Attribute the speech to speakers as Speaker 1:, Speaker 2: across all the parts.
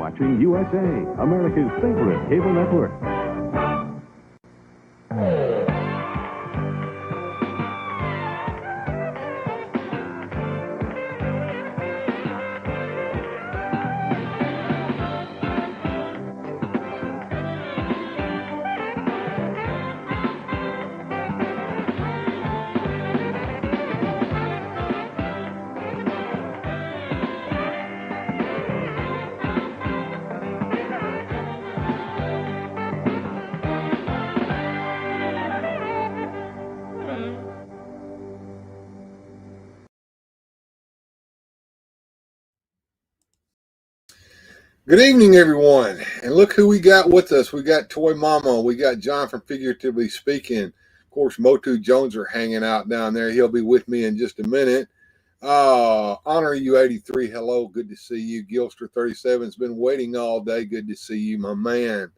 Speaker 1: watching USA, America's favorite cable network.
Speaker 2: Good evening, everyone. And look who we got with us. We got Toy Mama. We got John from Figuratively Speaking. Of course, Motu Jones are hanging out down there. He'll be with me in just a minute. Honor You 83. Hello. Good to see you. Gilster 37's been waiting all day. Good to see you, my man.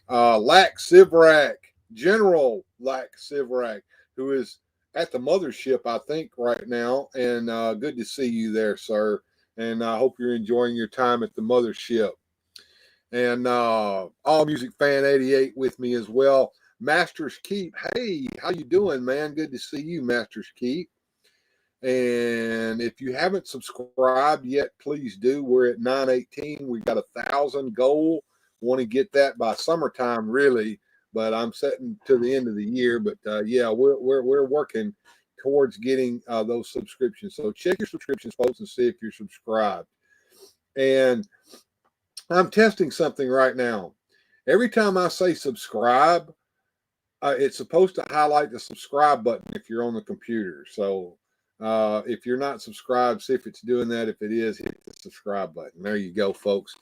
Speaker 2: Lack Sivrak, General Lack Sivrak, who is at the mothership, I think, right now. And good to see you there, sir. And I hope you're enjoying your time at the mothership. And All Music Fan 88 with me as well. Masters Keep. Hey, how you doing, man? Good to see you, Masters Keep. And if you haven't subscribed yet, please do. We're at 918. We've got 1,000 goal. Want to get that by summertime, really. But I'm setting to the end of the year. But yeah, we're working towards getting those subscriptions. So check your subscriptions, folks, and see if you're subscribed. And I'm testing something right now. Every time I say subscribe, it's supposed to highlight the subscribe button if you're on the computer. So if you're not subscribed, see if it's doing that. If it is, hit the subscribe button. There you go, folks.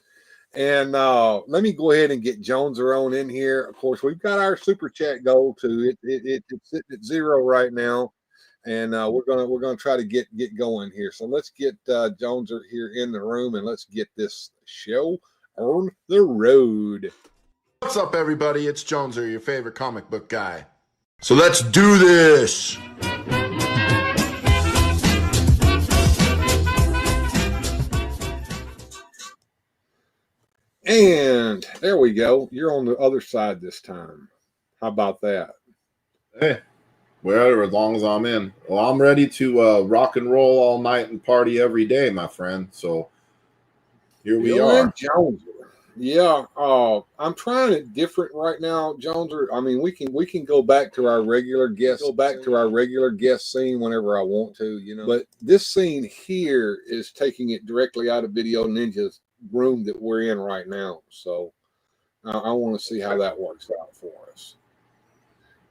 Speaker 2: And let me go ahead and get Joneser on in here. Of course, we've got our super chat goal too. It's sitting at 0 right now. And we're gonna try to get going here. So let's get Joneser here in the room, and let's get this show on the road.
Speaker 3: What's up, everybody? It's Joneser, your favorite comic book guy. So let's do this.
Speaker 2: And there we go. You're on the other side this time. How about that?
Speaker 3: Hey. Wherever, as long as I'm in. Well, I'm ready to rock and roll all night and party every day, my friend. So here we are.
Speaker 2: Joneser. Yeah, I'm trying it different right now, Joneser. I mean, we can go back to our regular guest, scene whenever I want to, you know. But this scene here is taking it directly out of Video Ninja's room that we're in right now. So I want to see how that works out for us.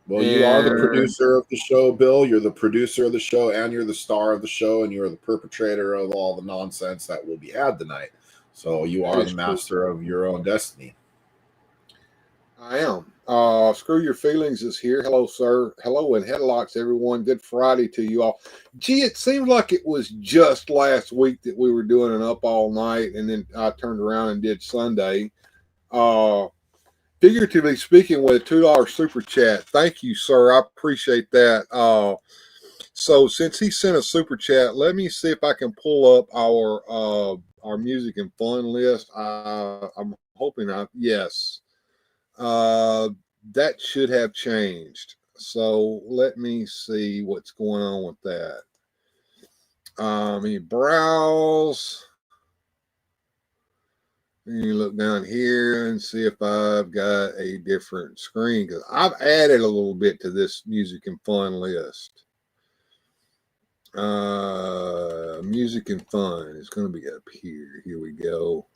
Speaker 3: Well, you are the producer of the show, Bill. You're the producer of the show, and you're the star of the show, and you're the perpetrator of all the nonsense that will be had tonight. So you are the master of your own destiny.
Speaker 2: I am. Screw Your Feelings is here. Hello, sir. Hello, and headlocks, everyone. Good Friday to you all. Gee, it seems like it was just last week that we were doing an up all night, and then I turned around and did Sunday. Figuratively Speaking with a $2 super chat. Thank you, sir. I appreciate that. So since he sent a super chat, let me see if I can pull up our music and fun list. I'm hoping yes. That should have changed. So let me see what's going on with that. Let me browse. You look down here and see if I've got a different screen, because I've added a little bit to this music and fun list. Music and fun is going to be up here. Here we go.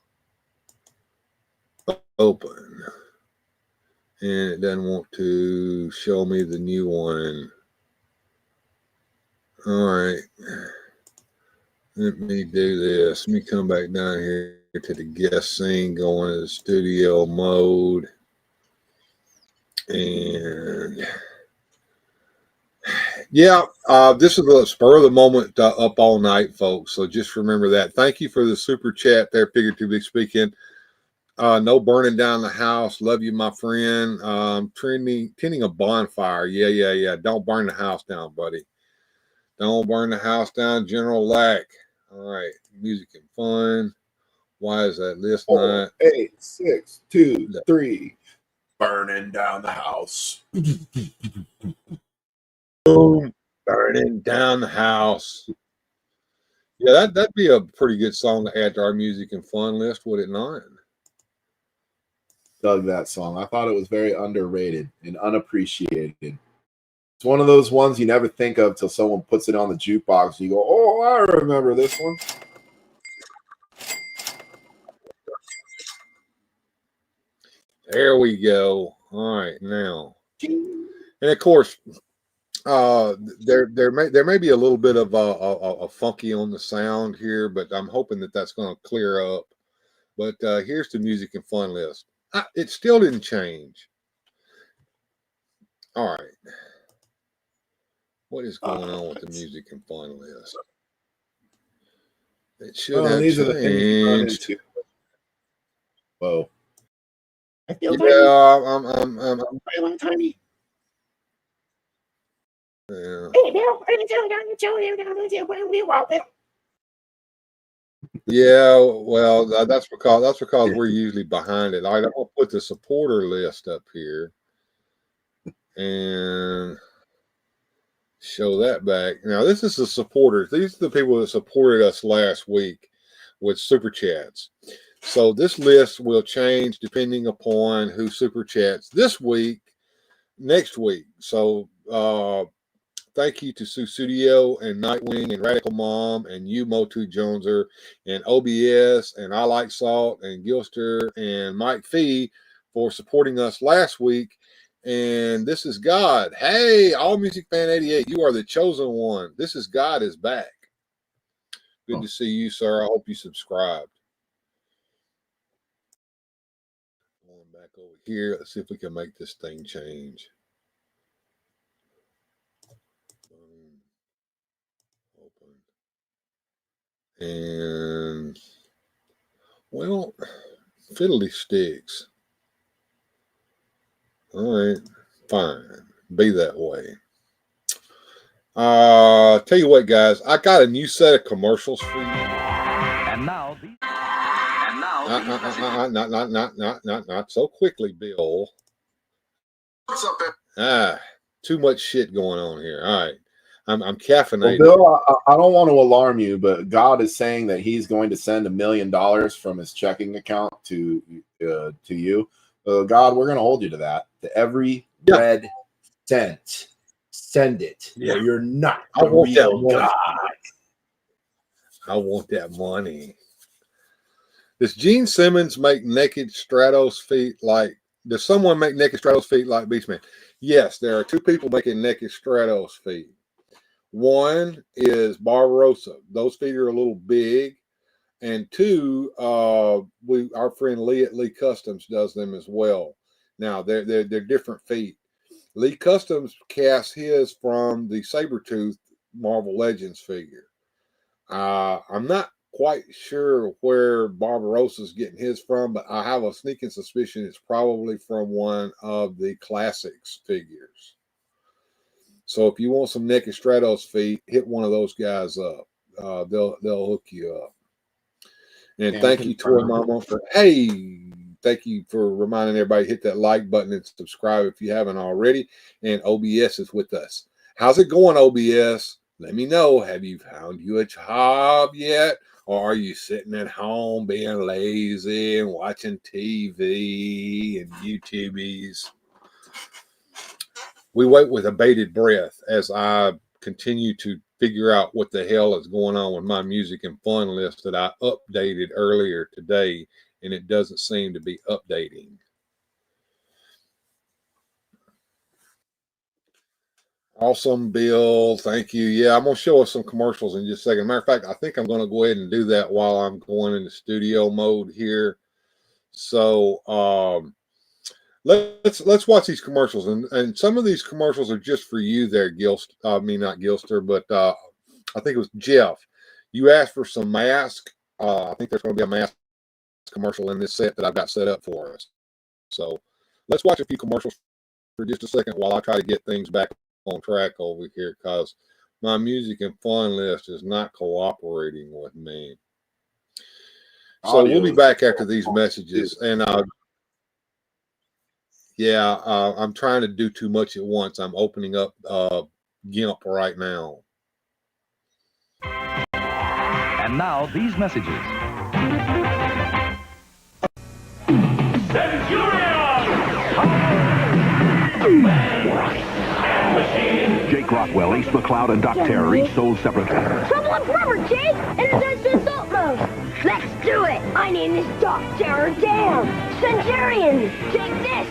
Speaker 2: Open. And it doesn't want to show me the new one. All right. Let me do this. Let me come back down here to the guest scene, go into the studio mode. And yeah, this is the spur of the moment up all night, folks. So just remember that. Thank you for the super chat there, Figuratively Speaking. No burning down the house. Love you, my friend. Tending a bonfire. Yeah. Don't burn the house down, buddy. Don't burn the house down, General Lack. All right. Music and fun. Why is that list
Speaker 3: 4,
Speaker 2: not?
Speaker 3: 8, 6, 2, 3. Burning down the house.
Speaker 2: Boom. Burning down the house. Yeah, that'd be a pretty good song to add to our music and fun list, would it not?
Speaker 3: Dug that song. I thought it was very underrated and unappreciated. It's one of those ones you never think of till someone puts it on the jukebox and you go, oh, I remember this one.
Speaker 2: There we go. All right, now. And of course, there may be a little bit of a funky on the sound here, but I'm hoping that that's going to clear up. But here's the music and fun list. It still didn't change. All right. What is going on with the music and fun list? It should have
Speaker 3: these
Speaker 2: changed.
Speaker 3: Are the things you run into. Whoa.
Speaker 2: I feel I'm
Speaker 4: tiny.
Speaker 2: Yeah.
Speaker 4: Hey, Bill, I didn't tell you.
Speaker 2: Yeah, well, that's because we're usually behind it. I'm gonna put the supporter list up here and show that back. Now, this is the supporters. These are the people that supported us last week with super chats. So this list will change depending upon who super chats this week, next week. So thank you to Sue Studio and Nightwing and Radical Mom and you, Motu Joneser, and OBS and I Like Salt and Gilster and Mike Fee for supporting us last week. And this is God. Hey, All Music Fan 88, you are the chosen one. This is God is back. Good to see you, sir. I hope you subscribed. Going back over here. Let's see if we can make this thing change. And well, fiddly sticks. All right, fine. Be that way. Tell you what, guys, I got a new set of commercials for you.
Speaker 5: And now,
Speaker 2: not so quickly, Bill.
Speaker 3: What's up,
Speaker 2: Too much shit going on here. All right. I'm caffeinated.
Speaker 3: Well, Bill, I don't want to alarm you, but God is saying that He's going to send $1 million from His checking account to you. God, we're going to hold you to that. To every red cent, send it.
Speaker 2: Yeah,
Speaker 3: you're not
Speaker 2: I
Speaker 3: the
Speaker 2: want that
Speaker 3: real
Speaker 2: money.
Speaker 3: God.
Speaker 2: I want that money. Does Gene Simmons make naked Stratos feet like? Does someone make naked Stratos feet like Beastman? Yes, there are two people making naked Stratos feet. One is Barbarossa. Those feet are a little big. And two, our friend Lee at Lee Customs does them as well. Now they're different feet. Lee Customs casts his from the Sabretooth Marvel Legends figure. I'm not quite sure where Barbarossa's getting his from, but I have a sneaking suspicion it's probably from one of the classics figures. So if you want some naked Stratos feet, hit one of those guys up. They'll hook you up. And thank you, Toy Mama, thank you for reminding everybody to hit that like button and subscribe if you haven't already. And OBS is with us. How's it going, OBS? Let me know. Have you found you a job yet? Or are you sitting at home being lazy and watching TV and YouTubies? We wait with a bated breath as I continue to figure out what the hell is going on with my music and fun list that I updated earlier today, and it doesn't seem to be updating. Awesome, Bill. Thank you. Yeah, I'm going to show us some commercials in just a second. Matter of fact, I think I'm going to go ahead and do that while I'm going into studio mode here. So, let's watch these commercials, and some of these commercials are just for you there, Gilster. Not Gilster, but I think it was Jeff. You asked for some mask. I think there's going to be a mask commercial in this set that I've got set up for us. So let's watch a few commercials for just a second while I try to get things back on track over here, because my music and fun list is not cooperating with me. So we'll be back after these messages. And I'm trying to do too much at once. I'm opening up GIMP right now.
Speaker 5: And now these messages. Jake Rockwell, Ace McCloud, and Doc Terror each sold separately.
Speaker 6: Trouble in rubber, Jake! Energize the assault mode! Let's do it! I name this Doc Terror down! Centurions! Take this!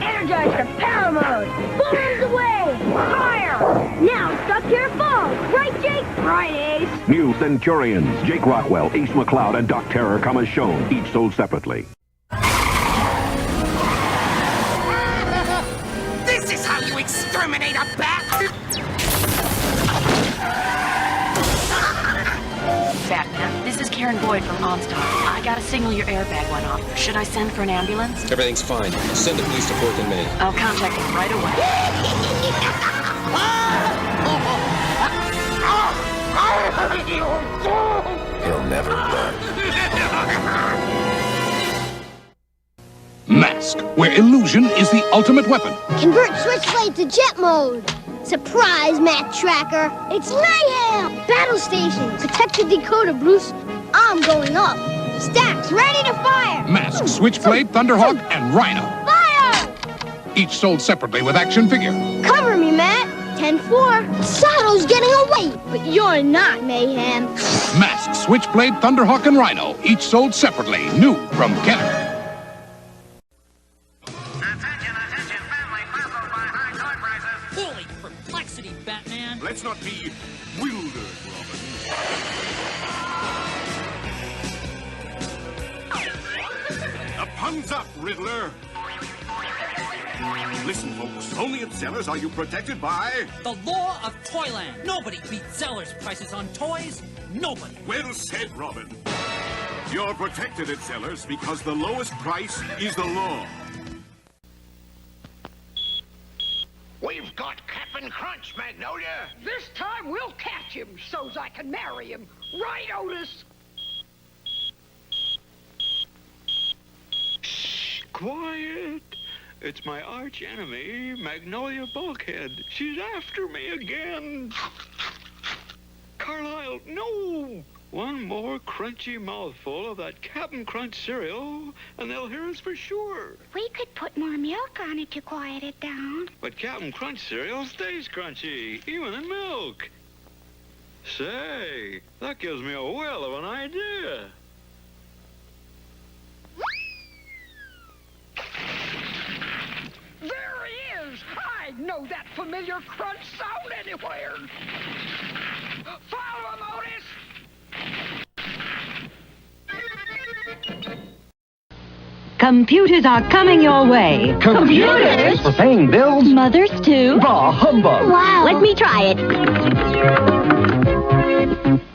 Speaker 6: Energize the power mode! Bombs away! Fire! Now Doc Terror falls! Right, Jake? Right, Ace!
Speaker 5: New Centurions, Jake Rockwell, Ace McCloud, and Doc Terror come as shown, each sold separately.
Speaker 4: This is how you exterminate a bat!
Speaker 7: Batman, this is Karen Boyd from OnStar. I gotta signal your airbag went off. Should I send for an ambulance?
Speaker 8: Everything's fine. Send the police report to me.
Speaker 7: I'll contact them right away.
Speaker 8: He'll never learn.
Speaker 9: Mask, where illusion is the ultimate weapon.
Speaker 6: Convert Switchblade to jet mode! Surprise, Matt Tracker! It's Nightham! Battle station! Protect the decoder, Bruce. I'm going up. Stacks ready to fire!
Speaker 9: Mask, Switchblade, Thunderhawk, and Rhino.
Speaker 6: Fire!
Speaker 9: Each sold separately with action figure.
Speaker 6: Cover me, Matt. 10-4. Sato's getting away, but you're not, Mayhem.
Speaker 9: Mask, Switchblade, Thunderhawk, and Rhino. Each sold separately. New from Kenner.
Speaker 10: Holy perplexity, Batman!
Speaker 11: Let's not be wildered, Robin. A puns up, Riddler. Listen, folks, only at Zellers are you protected by...
Speaker 10: The law of Toyland. Nobody beats Zeller's prices on toys. Nobody.
Speaker 11: Well said, Robin. You're protected at Zellers because the lowest price is the law.
Speaker 4: We've got Cap'n Crunch, Magnolia.
Speaker 12: This time we'll catch him so's I can marry him. Right, Otis?
Speaker 13: Shh, quiet. It's my arch enemy, Magnolia Bulkhead. She's after me again. Carlisle, no! One more crunchy mouthful of that Cap'n Crunch cereal, and they'll hear us for sure.
Speaker 6: We could put more milk on it to quiet it down.
Speaker 13: But Cap'n Crunch cereal stays crunchy, even in milk. Say, that gives me a whale of an idea.
Speaker 12: There he is! I know that familiar crunch sound anywhere. Follow him, Otis!
Speaker 14: Computers are coming your way.
Speaker 5: Computers? For paying bills?
Speaker 14: Mothers, too.
Speaker 5: Bah, humbug.
Speaker 14: Wow. Let me try it.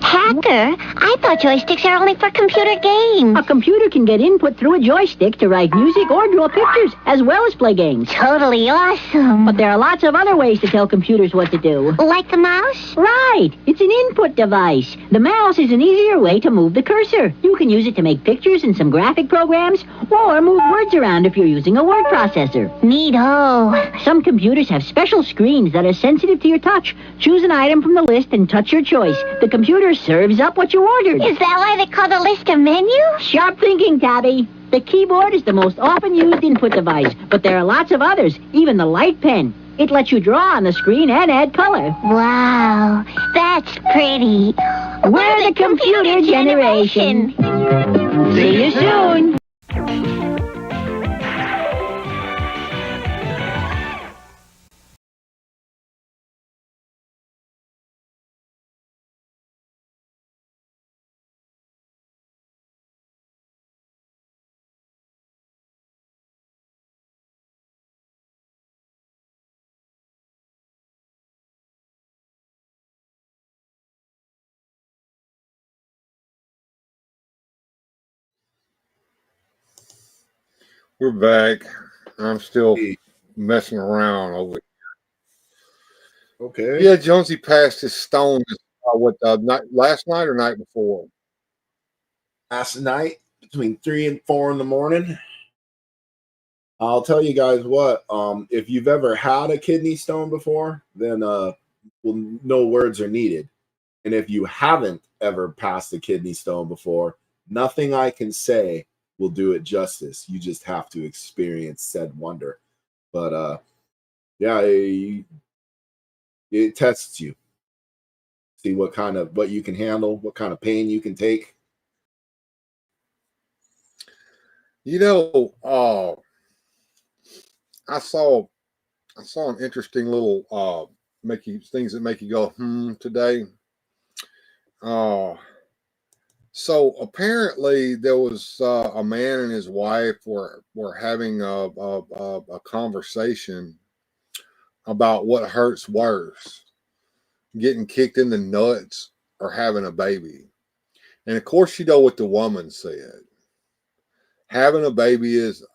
Speaker 6: Hacker, I thought joysticks are only for computer games.
Speaker 14: A computer can get input through a joystick to write music or draw pictures, as well as play games.
Speaker 6: Totally awesome.
Speaker 14: But there are lots of other ways to tell computers what to do.
Speaker 6: Like the mouse?
Speaker 14: Right. It's an input device. The mouse is an easier way to move the cursor. You can use it to make pictures in some graphic programs, or move words around if you're using a word processor.
Speaker 6: Neato.
Speaker 14: Some computers have special screens that are sensitive to your touch. Choose an item from the list and touch your choice. The computer serves up what you ordered.
Speaker 6: Is that why they call the list a menu?
Speaker 14: Sharp thinking, Tabby. The keyboard is the most often used input device, but there are lots of others, even the light pen. It lets you draw on the screen and add color.
Speaker 6: Wow, that's pretty.
Speaker 14: We're the computer generation. See you soon.
Speaker 2: We're back. I'm still messing around over here.
Speaker 3: Okay.
Speaker 2: Yeah, Jonesy passed his stone last night or night before?
Speaker 3: Last night. between 3 and 4 in the morning. I'll tell you guys what, if you've ever had a kidney stone before, then well, no words are needed. And if you haven't ever passed a kidney stone before, nothing I can say will do it justice. You just have to experience said wonder. But yeah, it tests you. See what you can handle, what kind of pain you can take.
Speaker 2: You know, I saw an interesting little things that make you go today. So apparently there was a man and his wife were having a conversation about what hurts worse, getting kicked in the nuts or having a baby. And of course, you know what the woman said. Having a baby is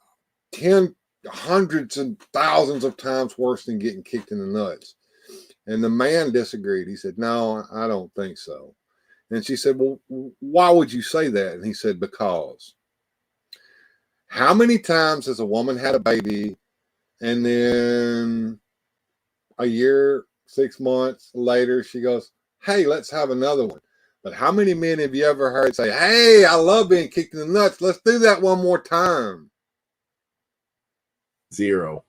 Speaker 2: hundreds and thousands of times worse than getting kicked in the nuts. And the man disagreed. He said, no, I don't think so. And she said, well, why would you say that? And he said, because how many times has a woman had a baby and then a year, 6 months later, she goes, hey, let's have another one. But how many men have you ever heard say, hey, I love being kicked in the nuts. Let's do that one more time.
Speaker 3: Zero.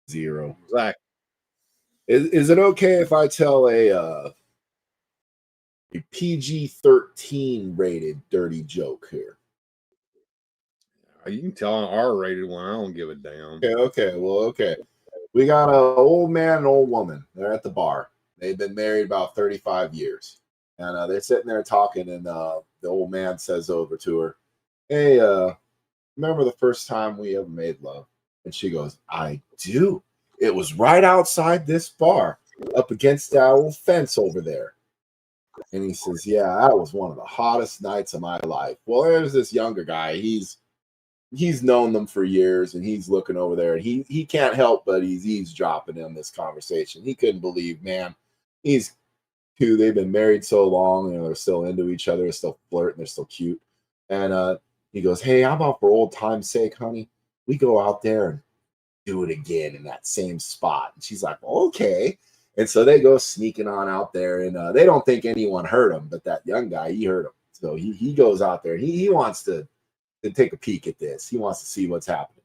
Speaker 2: Exactly.
Speaker 3: Is it okay if I tell a PG-13 rated dirty joke here?
Speaker 2: You can tell an R-rated one. I don't give a damn.
Speaker 3: Okay. We got an old man and old woman. They're at the bar. They've been married about 35 years. And they're sitting there talking, and the old man says over to her, hey, remember the first time we ever made love? And she goes, I do. It was right outside this bar, up against that old fence over there. And he says, yeah, that was one of the hottest nights of my life. Well, there's this younger guy. He's known them for years, and he's looking over there, and he can't help but he's eavesdropping in this conversation. He couldn't believe, man, they've been married so long, they're still into each other, they're still flirting, they're still cute. And he goes, hey, how about for old time's sake, honey, we go out there and do it again in that same spot? And she's like, well, okay. And so they go sneaking on out there, and they don't think anyone heard them, but that young guy, he heard them. So he goes out there. He wants to take a peek at this. He wants to see what's happening.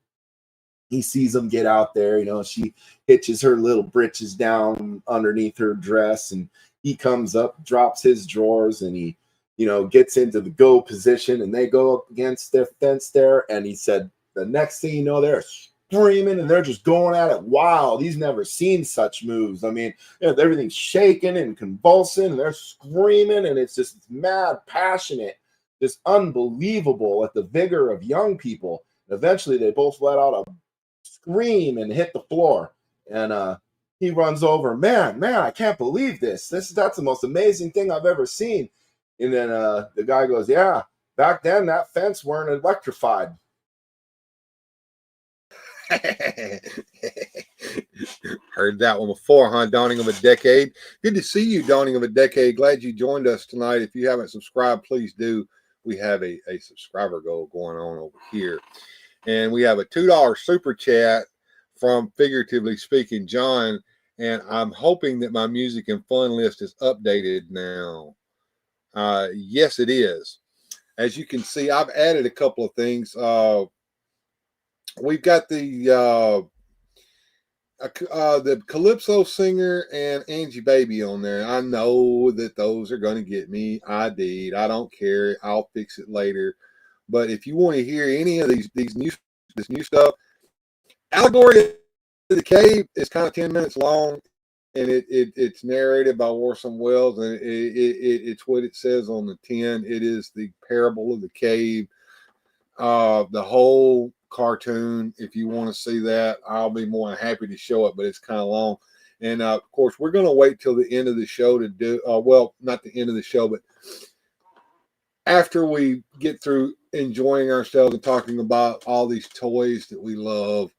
Speaker 3: He sees them get out there. She hitches her little britches down underneath her dress, and he comes up, drops his drawers, and he, gets into the go position, and they go up against their fence there. And he said, the next thing you know, they're screaming, and they're just going at it wild. He's never seen such moves. I mean, everything's shaking and convulsing, and they're screaming, and it's just mad, passionate, just unbelievable at the vigor of young people. And eventually, they both let out a scream and hit the floor. And he runs over, man, I can't believe this. That's the most amazing thing I've ever seen. And then the guy goes, yeah, back then that fence weren't electrified.
Speaker 2: Heard that one before, huh? Dawning of a Decade. Good to see you, Dawning of a Decade. Glad you joined us tonight. If you haven't subscribed, please do. We have a subscriber goal going on over here. And we have a $2 super chat from Figuratively Speaking, John. And I'm hoping that my music and fun list is updated now. Yes, it is. As you can see, I've added a couple of things. We've got the Calypso singer and Angie Baby on there. I know that those are going to get me ID'd. I don't care. I'll fix it later. But if you want to hear any of this new stuff, Allegory of the Cave is kind of 10 minutes long, and it's narrated by Orson Welles, and it's what it says on the tin. It is the Parable of the Cave. The whole cartoon, if you want to see that, I'll be more than happy to show it, but it's kind of long. And of course, we're going to wait till the end of the show to do well, not the end of the show, but after we get through enjoying ourselves and talking about all these toys that we love,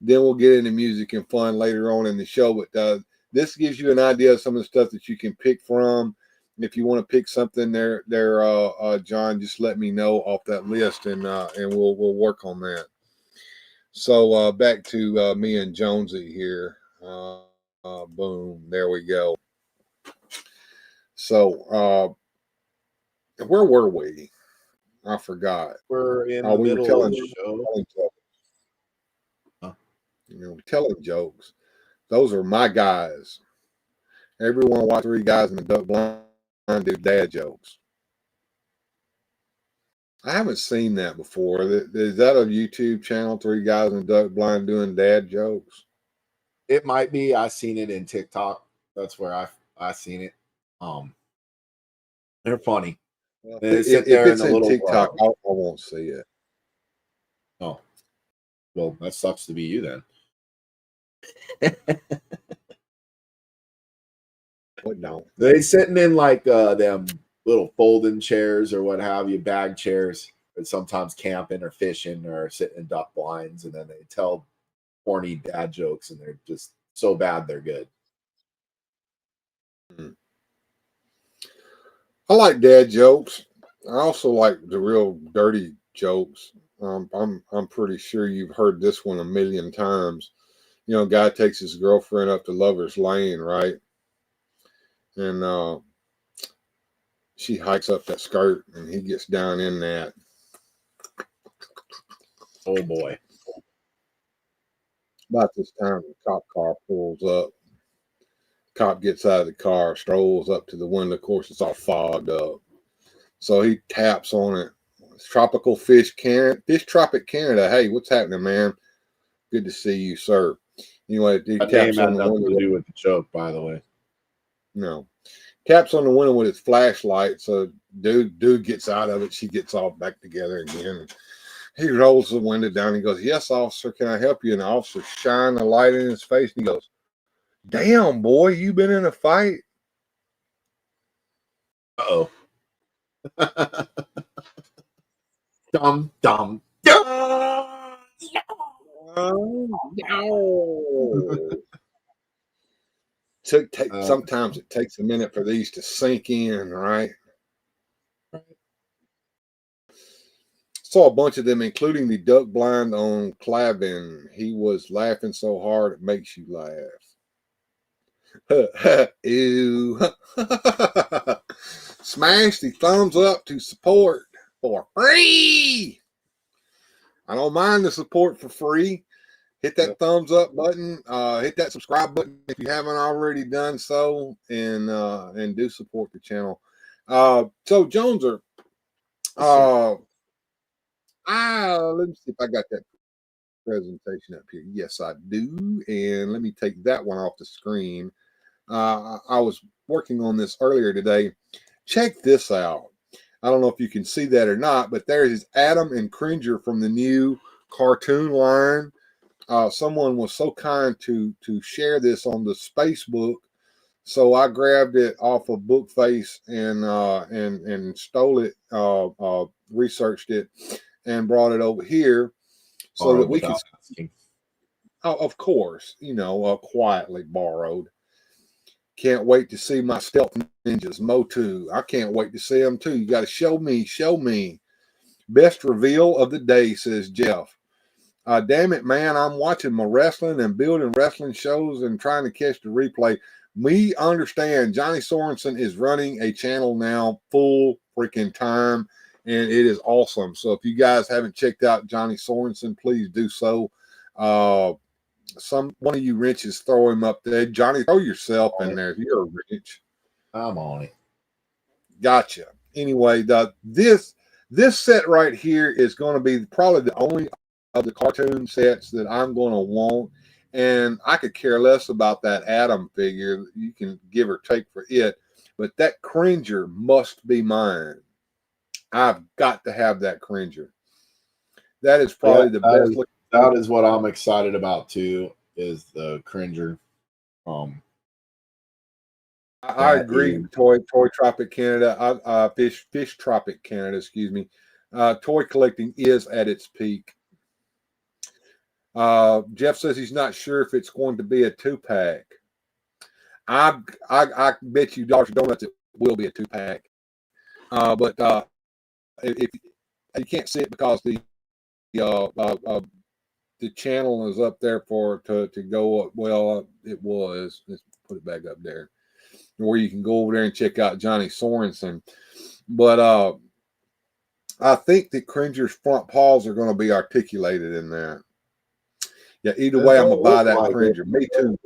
Speaker 2: then we'll get into music and fun later on in the show. But this gives you an idea of some of the stuff that you can pick from. if you want to pick something there, John, just let me know off that list, and we'll work on that. So back to me and Jonesy here. Boom, there we go. So where were we? I forgot.
Speaker 3: We're in the middle of the show.
Speaker 2: Telling jokes. Those are my guys. Everyone watch three guys in the duck blind do dad jokes. I haven't seen that before. Is that a YouTube channel? Three guys in the duck blind doing dad jokes?
Speaker 3: It might be. I seen it in TikTok. That's where I seen it. They're funny.
Speaker 2: Well,
Speaker 3: they
Speaker 2: if
Speaker 3: sit there
Speaker 2: it's
Speaker 3: in a little
Speaker 2: TikTok, I won't see it.
Speaker 3: Oh, well, that sucks to be you then.
Speaker 2: What don't?
Speaker 3: They sitting in like them little folding chairs or what have you, bag chairs, and sometimes camping or fishing or sitting in duck blinds, and then they tell corny dad jokes, and they're just so bad they're good.
Speaker 2: I like dad jokes. I also like the real dirty jokes. I'm pretty sure you've heard this one a million times. You know, a guy takes his girlfriend up to Lover's Lane, right? And she hikes up that skirt, and he gets down in that.
Speaker 3: Oh boy!
Speaker 2: About this time, the cop car pulls up. Cop gets out of the car, strolls up to the window. Of course, it's all fogged up. So he taps on it. It's Tropical Fish Tropic Canada. Hey, what's happening, man? Good to see you, sir. Anyway, he
Speaker 3: That
Speaker 2: taps
Speaker 3: name
Speaker 2: on
Speaker 3: had
Speaker 2: the
Speaker 3: nothing
Speaker 2: window.
Speaker 3: to do with the joke, by the way.
Speaker 2: No. Taps on the window with his flashlight. So dude gets out of it. She gets all back together again. He rolls the window down. He goes, "Yes, officer, can I help you?" And the officer shines a light in his face, and he goes, "Damn, boy, you been in a fight?"
Speaker 3: Uh-oh. Dum, dum, dum.
Speaker 2: Sometimes it takes a minute for these to sink in, right? Saw a bunch of them, including the duck blind on Clavin. He was laughing so hard it makes you laugh. Ew. Smash the thumbs up to support for free. I don't mind the support for free. Hit that thumbs up button. Hit that subscribe button if you haven't already done so, and do support the channel. So Joneser, let me see if I got that presentation up here. Yes, I do. And let me take that one off the screen. I was working on this earlier today. Check this out. I don't know if you can see that or not, but there is Adam and Cringer from the new cartoon line. Someone was so kind to share this on the Spacebook, so I grabbed it off of Bookface and stole it, researched it, and brought it over here so that we can. Oh, of course, quietly borrowed. Can't wait to see my stealth ninjas, Motu. I can't wait to see them too. You got to show me. Best reveal of the day, says Jeff. Damn it, man. I'm watching my wrestling and building wrestling shows and trying to catch the replay. We understand Johnny Sorensen is running a channel now full freaking time, and it is awesome. So if you guys haven't checked out Johnny Sorensen, please do so. One of you wrenches, throw him up there. Johnny, throw yourself in there. You're a wrench.
Speaker 3: I'm on it.
Speaker 2: Gotcha. Anyway, this set right here is going to be probably the only of the cartoon sets that I'm going to want, and I could care less about that Adam figure. You can give or take for it, but that Cringer must be mine. I've got to have that Cringer. That is probably the best.
Speaker 3: That is what I'm excited about too, is the Cringer.
Speaker 2: I agree. Toy Tropic Canada, Fish Tropic Canada, excuse me. Toy collecting is at its peak. Jeff says he's not sure if it's going to be a 2-pack. I bet you dollars to donuts it will be a 2-pack. But if you can't see it because the channel is up there to go up. Well, it was. Let's put it back up there, where you can go over there and check out Johnny Sorensen. But I think that Cringer's front paws are going to be articulated in there. Yeah, either way, I'm going to buy that Cringer. Me too.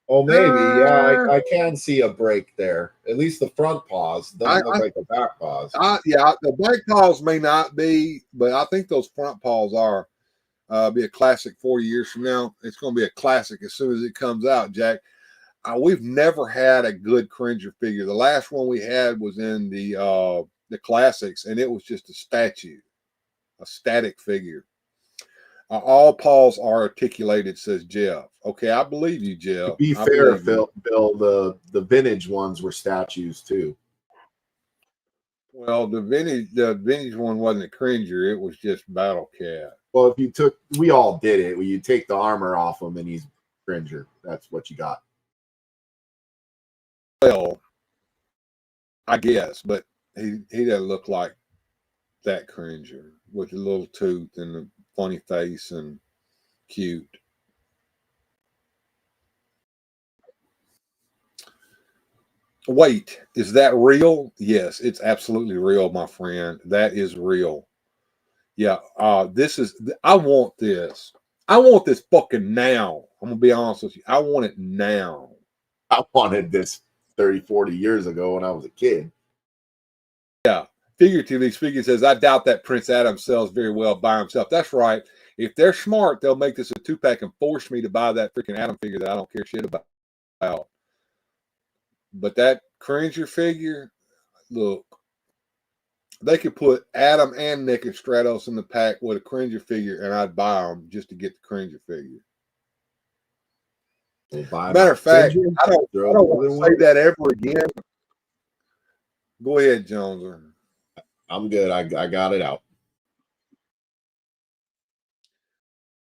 Speaker 3: Oh, maybe. Yeah, I can see a break there. At least the front paws. Doesn't look like the back paws.
Speaker 2: Yeah, the back paws may not be, but I think those front paws are. Be a classic 40 years from now. It's going to be a classic as soon as it comes out, Jack. We've never had a good Cringer figure. The last one we had was in the classics, and it was just a statue, a static figure. All paws are articulated, says Jeff. Okay, I believe you, Jeff.
Speaker 3: To be fair, Bill, the vintage ones were statues too.
Speaker 2: Well, the vintage one wasn't a Cringer; it was just Battle Cat.
Speaker 3: Well, if you took, we all did it. When you take the armor off him and he's Cringer, that's what you got.
Speaker 2: Well, I guess, but he doesn't look like that Cringer with the little tooth and the funny face and cute. Wait, is that real? Yes, it's absolutely real, my friend. That is real. Yeah, this is. I want this. I want this fucking now. I'm gonna be honest with you. I want it now.
Speaker 3: I wanted this 30, 40 years ago when I was a kid.
Speaker 2: Yeah. Figuratively speaking, says, I doubt that Prince Adam sells very well by himself. That's right. If they're smart, they'll make this a 2-pack and force me to buy that freaking Adam figure that I don't care shit about. But that Cringer figure, look, they could put Adam and Nick and Stratos in the pack with a Cringer figure, and I'd buy them just to get the Cringer figure. Matter of fact, I don't want to say that ever again. Go ahead, Jones.
Speaker 3: I'm good. I got it out.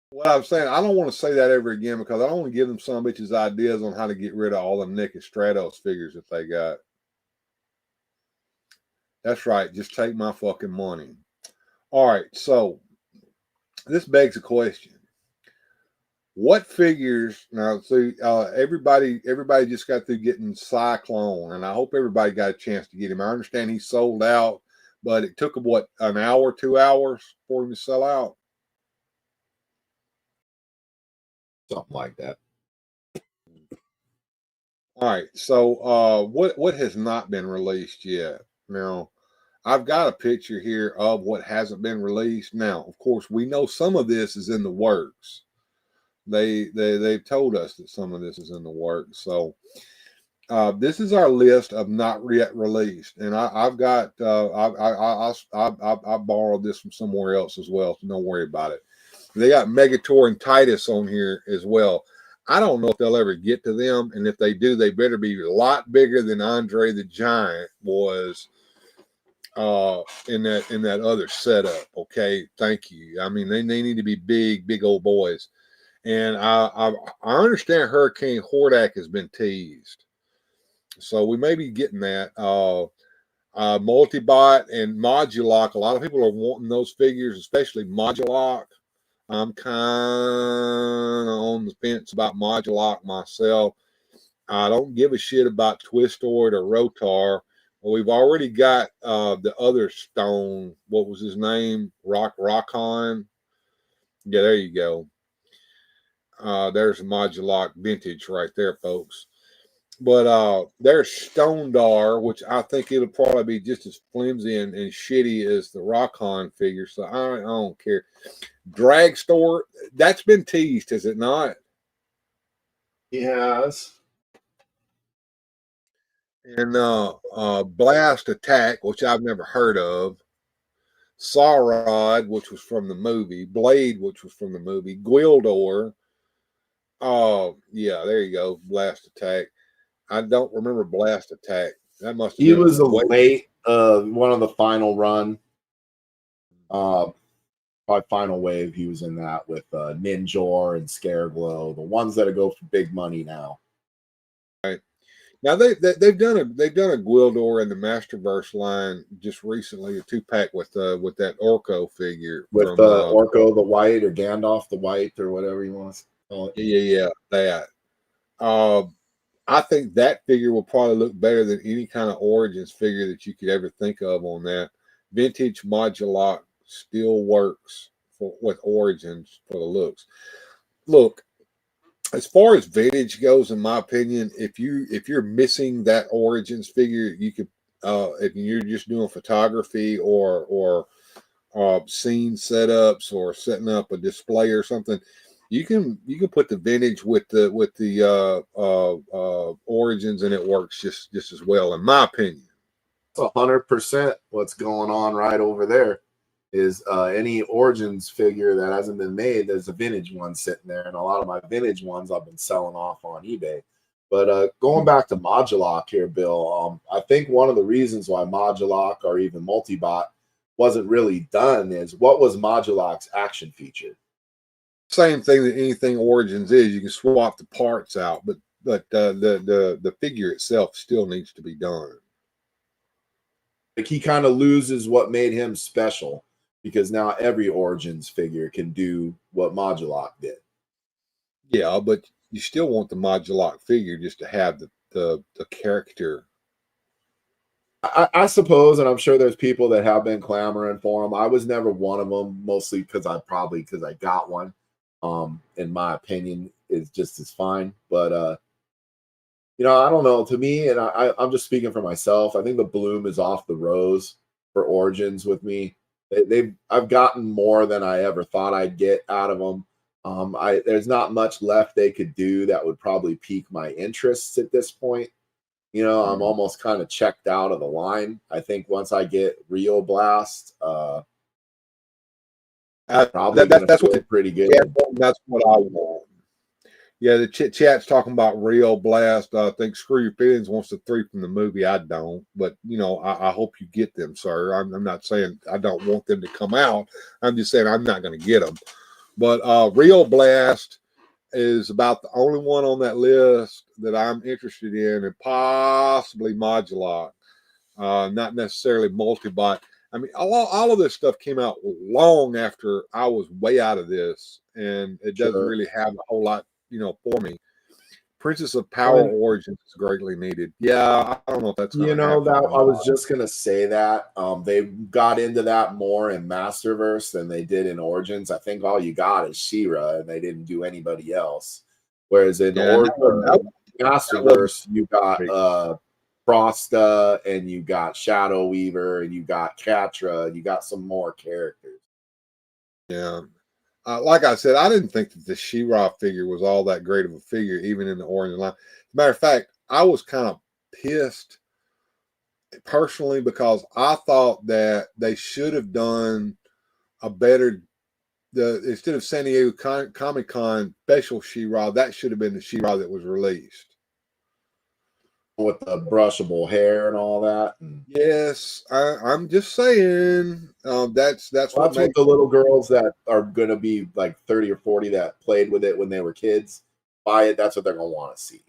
Speaker 2: What I'm saying, I don't want to say that ever again because I don't want to give them some bitches ideas on how to get rid of all them Nick and Stratos figures that they got. That's right. Just take my fucking money. All right. So this begs a question. What figures now? See, everybody just got through getting Cyclone, and I hope everybody got a chance to get him. I understand he sold out, but it took him what, an hour, 2 hours for him to sell out.
Speaker 3: Something like that.
Speaker 2: All right. So what has not been released yet? Now, I've got a picture here of what hasn't been released. Now, of course, we know some of this is in the works. They've told us that some of this is in the works. So this is our list of not yet released, and I borrowed this from somewhere else as well, so don't worry about it. They got Megator and Titus on here as well. I don't know if they'll ever get to them, and if they do, they better be a lot bigger than Andre the Giant was in that other setup. Okay, thank you. I mean, they need to be big old boys. And I understand Hurricane Hordak has been teased, so we may be getting that. Multibot and Modulok. A lot of people are wanting those figures, especially Modulok. I'm kind of on the fence about Modulok myself. I don't give a shit about Twistoid or Rotar. Well, we've already got the other stone. What was his name? Rockon. Yeah, there you go. There's a Modulok vintage right there, folks. But there's Stondar, which I think it'll probably be just as flimsy and shitty as the Rockon figure. So I don't care. Dragstore, that's been teased, has it not?
Speaker 3: Yes.
Speaker 2: And Blast Attack, which I've never heard of. Saurod, which was from the movie. Blade, which was from the movie. Gwildor. Oh, yeah, there you go. Blast Attack. I don't remember Blast Attack. That must have
Speaker 3: He was a late one of the final run. By final wave, he was in that with Ninjor and Scareglow, the ones that go for big money now.
Speaker 2: Right. Now they've done a Gwildor in the Masterverse line just recently, a 2-pack with that Orko figure
Speaker 3: with
Speaker 2: from
Speaker 3: Orko the White or Gandalf the White or whatever you want to call it.
Speaker 2: Yeah, that. I think that figure will probably look better than any kind of Origins figure that you could ever think of on that. Vintage Moduloc still works with Origins for the looks. Look, as far as vintage goes, in my opinion, if you're missing that Origins figure, you could if you're just doing photography or scene setups or setting up a display or something, you can put the vintage with the Origins, and it works just as well, in my opinion.
Speaker 3: 100% what's going on right over there is any Origins figure that hasn't been made, there's a vintage one sitting there, and a lot of my vintage ones I've been selling off on eBay. But going back to Moduloc here, Bill, I think one of the reasons why Moduloc or even Multibot wasn't really done is, what was Moduloc's action feature?
Speaker 2: Same thing that anything Origins is. You can swap the parts out, but the figure itself still needs to be done.
Speaker 3: Like, he kind of loses what made him special, because now every Origins figure can do what Moduloc did.
Speaker 2: Yeah, but you still want the Moduloc figure just to have the character.
Speaker 3: I suppose, and I'm sure there's people that have been clamoring for them. I was never one of them, mostly because I got one. In my opinion, is just as fine. But I don't know. To me, and I'm just speaking for myself, I think the bloom is off the rose for Origins with me. I've gotten more than I ever thought I'd get out of them. There's not much left they could do that would probably pique my interests at this point. I'm almost kind of checked out of the line. I think once I get Rio Blast, probably that's what pretty good.
Speaker 2: Yeah, that's what I want. Yeah, the chat's talking about Rio Blast. I think Screw Your Feelings wants the 3 from the movie. I don't, but I hope you get them, sir. I'm not saying I don't want them to come out. I'm just saying I'm not going to get them. But Rio Blast is about the only one on that list that I'm interested in, and possibly Moduloc, not necessarily Multibot. I mean, all of this stuff came out long after I was way out of this, and it doesn't really have a whole lot, for me. Princess of Power Origins is greatly needed. Yeah, I don't know if that's going to happen.
Speaker 3: That I was just going to say that they got into that more in Masterverse than they did in Origins. I think all you got is She-Ra, and they didn't do anybody else. Whereas in Masterverse, you got Frosta, and you got Shadow Weaver, and you got Catra, and you got some more characters.
Speaker 2: Yeah. Like I said, I didn't think that the She-Ra figure was all that great of a figure, even in the Origin line. As a matter of fact, I was kind of pissed personally because I thought that they should have done a better, instead of San Diego Comic-Con special She-Ra, that should have been the She-Ra that was released.
Speaker 3: With the brushable hair and all that.
Speaker 2: Yes, I'm just saying. That's what
Speaker 3: the little girls that are going to be like 30 or 40 that played with it when they were kids buy it. That's what they're going to want to see.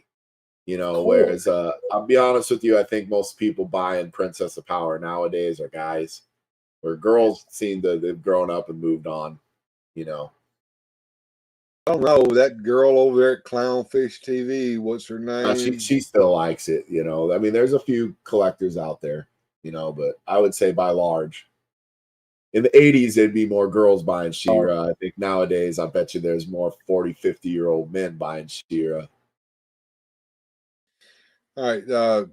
Speaker 3: Cool. Whereas I'll be honest with you, I think most people buying Princess of Power nowadays are guys, where girls seem to have grown up and moved on.
Speaker 2: I don't know, that girl over there at Clownfish TV, what's her name?
Speaker 3: She still likes it, I mean, there's a few collectors out there, but I would say by large. In the 80s, there'd be more girls buying She-Ra. I think nowadays, I bet you there's more 40, 50-year-old men buying She-Ra.
Speaker 2: All right,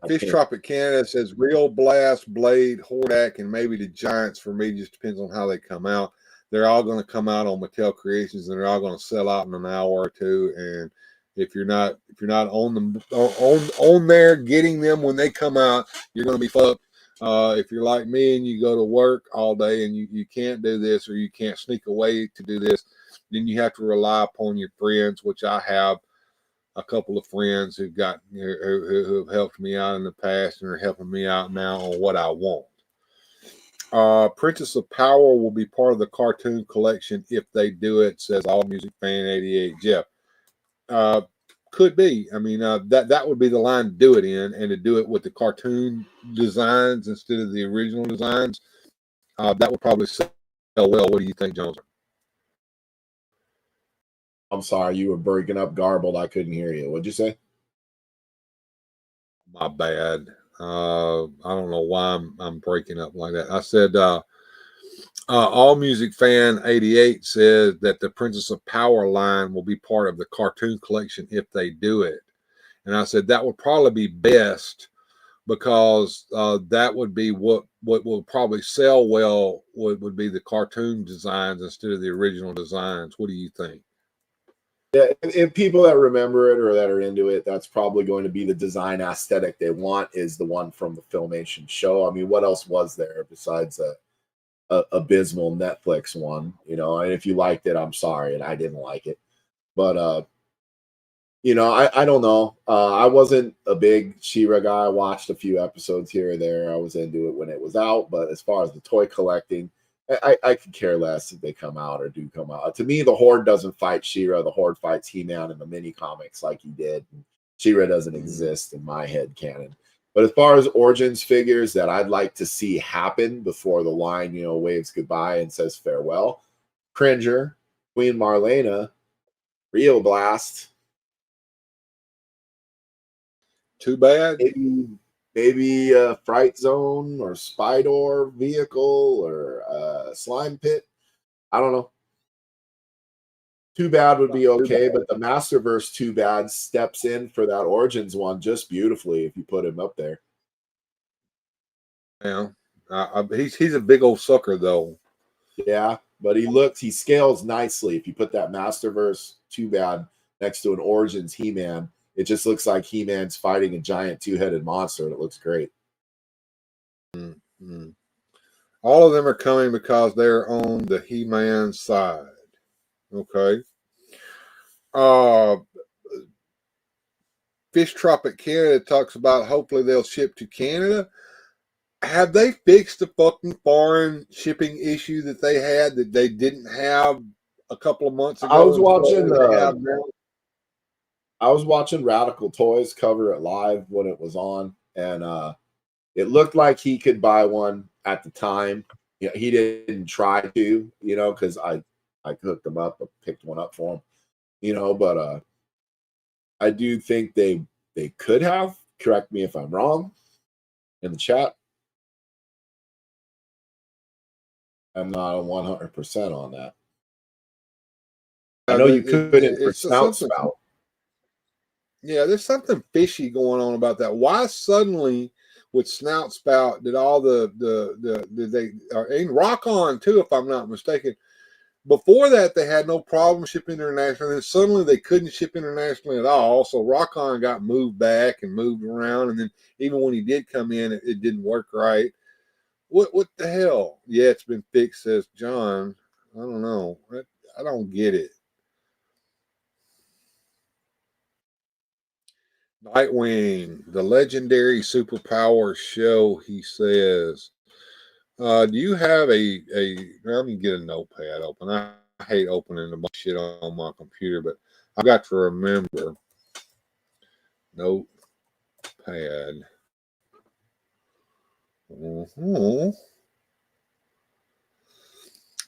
Speaker 2: Fish Tropic Canada says Rio Blast, Blade, Hordak, and maybe the Giants for me. Just depends on how they come out. They're all going to come out on Mattel Creations, and they're all going to sell out in an hour or two. And if you're not on there getting them when they come out, you're going to be fucked. If you're like me and you go to work all day and you can't do this, or you can't sneak away to do this, then you have to rely upon your friends, which I have a couple of friends who have helped me out in the past and are helping me out now on what I want. Princess of Power will be part of the cartoon collection if they do it, says All Music Fan 88. Jeff, could be. I mean, that would be the line to do it in, and to do it with the cartoon designs instead of the original designs. That would probably sell well. What do you think, Jones?
Speaker 3: I'm sorry, you were breaking up garbled. I couldn't hear you. What'd you say?
Speaker 2: My bad. I don't know why I'm breaking up like that. I said All Music Fan 88 says that the Princess of Power line will be part of the cartoon collection if they do it. And I said that would probably be best, because that would be what will probably sell well, would be the cartoon designs instead of the original designs. What do you think?
Speaker 3: Yeah, if people that remember it or that are into it, that's probably going to be the design aesthetic they want, is the one from the Filmation show. I mean, what else was there besides a abysmal Netflix one? You know, and if you liked it, I'm sorry, and I didn't like it. But you know, I don't know. I wasn't a big She-Ra guy. I watched a few episodes here or there. I was into it when it was out, but as far as the toy collecting, I could care less if they come out or do come out. To me, the Horde doesn't fight She-Ra. The Horde fights He-Man in the mini comics like he did. She-Ra doesn't exist in my head canon. But as far as Origins figures that I'd like to see happen before the line, you know, waves goodbye and says farewell, Cringer, Queen Marlena, Rio Blast.
Speaker 2: Too bad.
Speaker 3: Maybe a Fright Zone or Spydor vehicle or Slime Pit. I don't know. Too Bad would be okay, but the Masterverse Too Bad steps in for that Origins one just beautifully if you put him up there.
Speaker 2: Yeah, he's a big old sucker though.
Speaker 3: Yeah, but he scales nicely. If you put that Masterverse Too Bad next to an Origins He-Man, it just looks like He-Man's fighting a giant two-headed monster, and it looks great.
Speaker 2: Mm-hmm. All of them are coming because they're on the He-Man side. Okay. Fish Tropic Canada talks about hopefully they'll ship to Canada. Have they fixed the fucking foreign shipping issue that they had that they didn't have a couple of months ago?
Speaker 3: I was watching Radical Toys cover it live when it was on, and it looked like he could buy one at the time. You know, he didn't try to, you know, because I hooked him up, I picked one up for him, you know, but I do think they could have. Correct me if I'm wrong in the chat. I'm not 100% on that. I know you couldn't for Snout Spout.
Speaker 2: Yeah, there's something fishy going on about that. Why suddenly with Snout Spout did all they are in Rock On too, if I'm not mistaken. Before that, they had no problem shipping internationally. Then suddenly they couldn't ship internationally at all. So Rock On got moved back and moved around. And then even when he did come in, it didn't work right. What the hell? Yeah, it's been fixed, says John. I don't know. I don't get it. Nightwing, the legendary Super Powers show, he says. Do you have let me get a notepad open. I hate opening a bunch of shit on my computer, but I've got to remember. Notepad.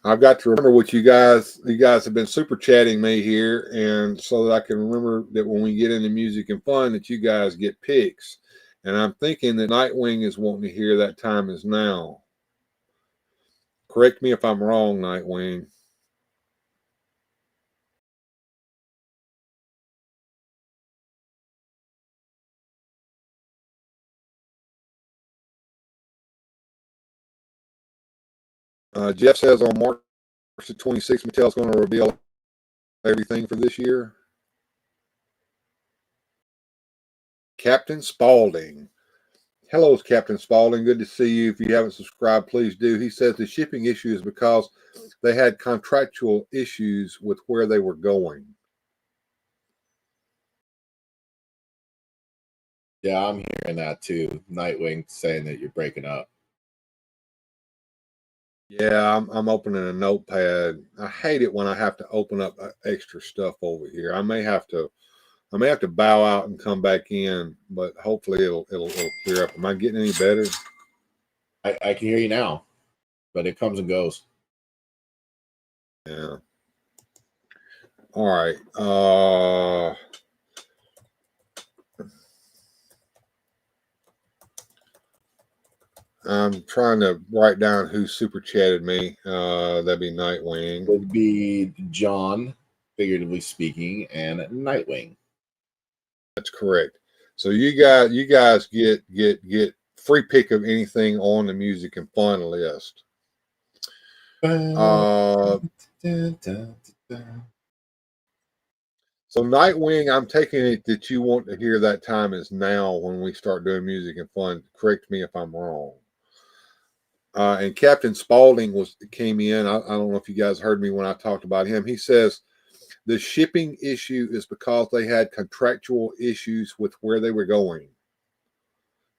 Speaker 2: I've got to remember what you guys have been super chatting me here, and so that I can remember that when we get into music and fun that you guys get picks. And I'm thinking that Nightwing is wanting to hear That Time Is Now. Correct me if I'm wrong, Nightwing. Jeff says on March the 26th, Mattel's going to reveal everything for this year. Captain Spaulding. Hello, Captain Spaulding. Good to see you. If you haven't subscribed, please do. He says the shipping issue is because they had contractual issues with where they were going.
Speaker 3: Yeah, I'm hearing that too. Nightwing saying that you're breaking up.
Speaker 2: Yeah, I'm opening a notepad. I hate it when I have to open up extra stuff over here. I may have to I may have to bow out and come back in, but hopefully it'll clear up. Am I getting any better?
Speaker 3: I can hear you now, but it comes and goes.
Speaker 2: Yeah. All right. I'm trying to write down who super chatted me. That'd be Nightwing.
Speaker 3: Would be John, figuratively speaking, and Nightwing.
Speaker 2: That's correct. So you guys get free pick of anything on the music and fun list. So Nightwing, I'm taking it that you want to hear that time is now when we start doing music and fun. Correct me if I'm wrong. And Captain Spaulding came in. I don't know if you guys heard me when I talked about him. He says the shipping issue is because they had contractual issues with where they were going.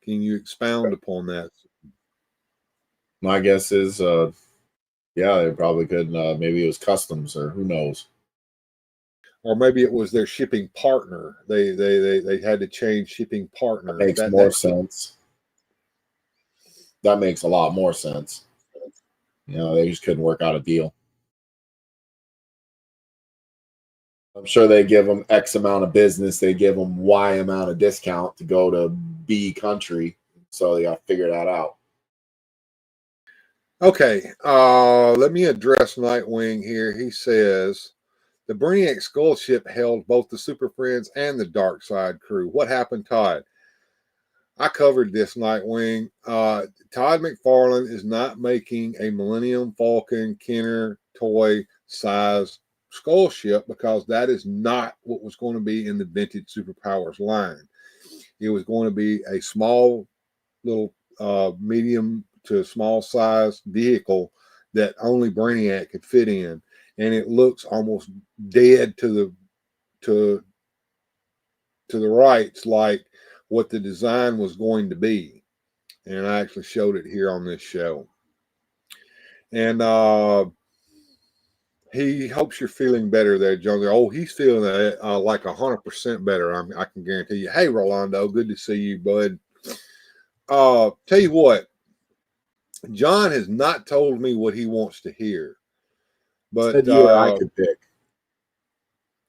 Speaker 2: Can you expound upon that?
Speaker 3: My guess is, yeah, they probably could. Maybe it was customs, or who knows.
Speaker 2: Or maybe it was their shipping partner. They had to change shipping partner.
Speaker 3: That makes more sense. That makes a lot more sense. You know, they just couldn't work out a deal. I'm sure they give them X amount of business. They give them Y amount of discount to go to B country. So they got to figure that out.
Speaker 2: Okay. Let me address Nightwing here. He says, the Brainiac Skull ship held both the Super Friends and the Dark Side crew. What happened, Todd? I covered this, Nightwing. Todd McFarlane is not making a Millennium Falcon Kenner toy size skull ship because that is not what was going to be in the vintage Super Powers line. It was going to be a small little medium to small size vehicle that only Brainiac could fit in. And it looks almost dead to the rights, like what the design was going to be. And I actually showed it here on this show. And he hopes you're feeling better there, John. Oh, he's feeling like 100% better. I can guarantee you. Hey, Rolando, good to see you, bud. Tell you what, John has not told me what he wants to hear. But
Speaker 3: Said you or I could pick.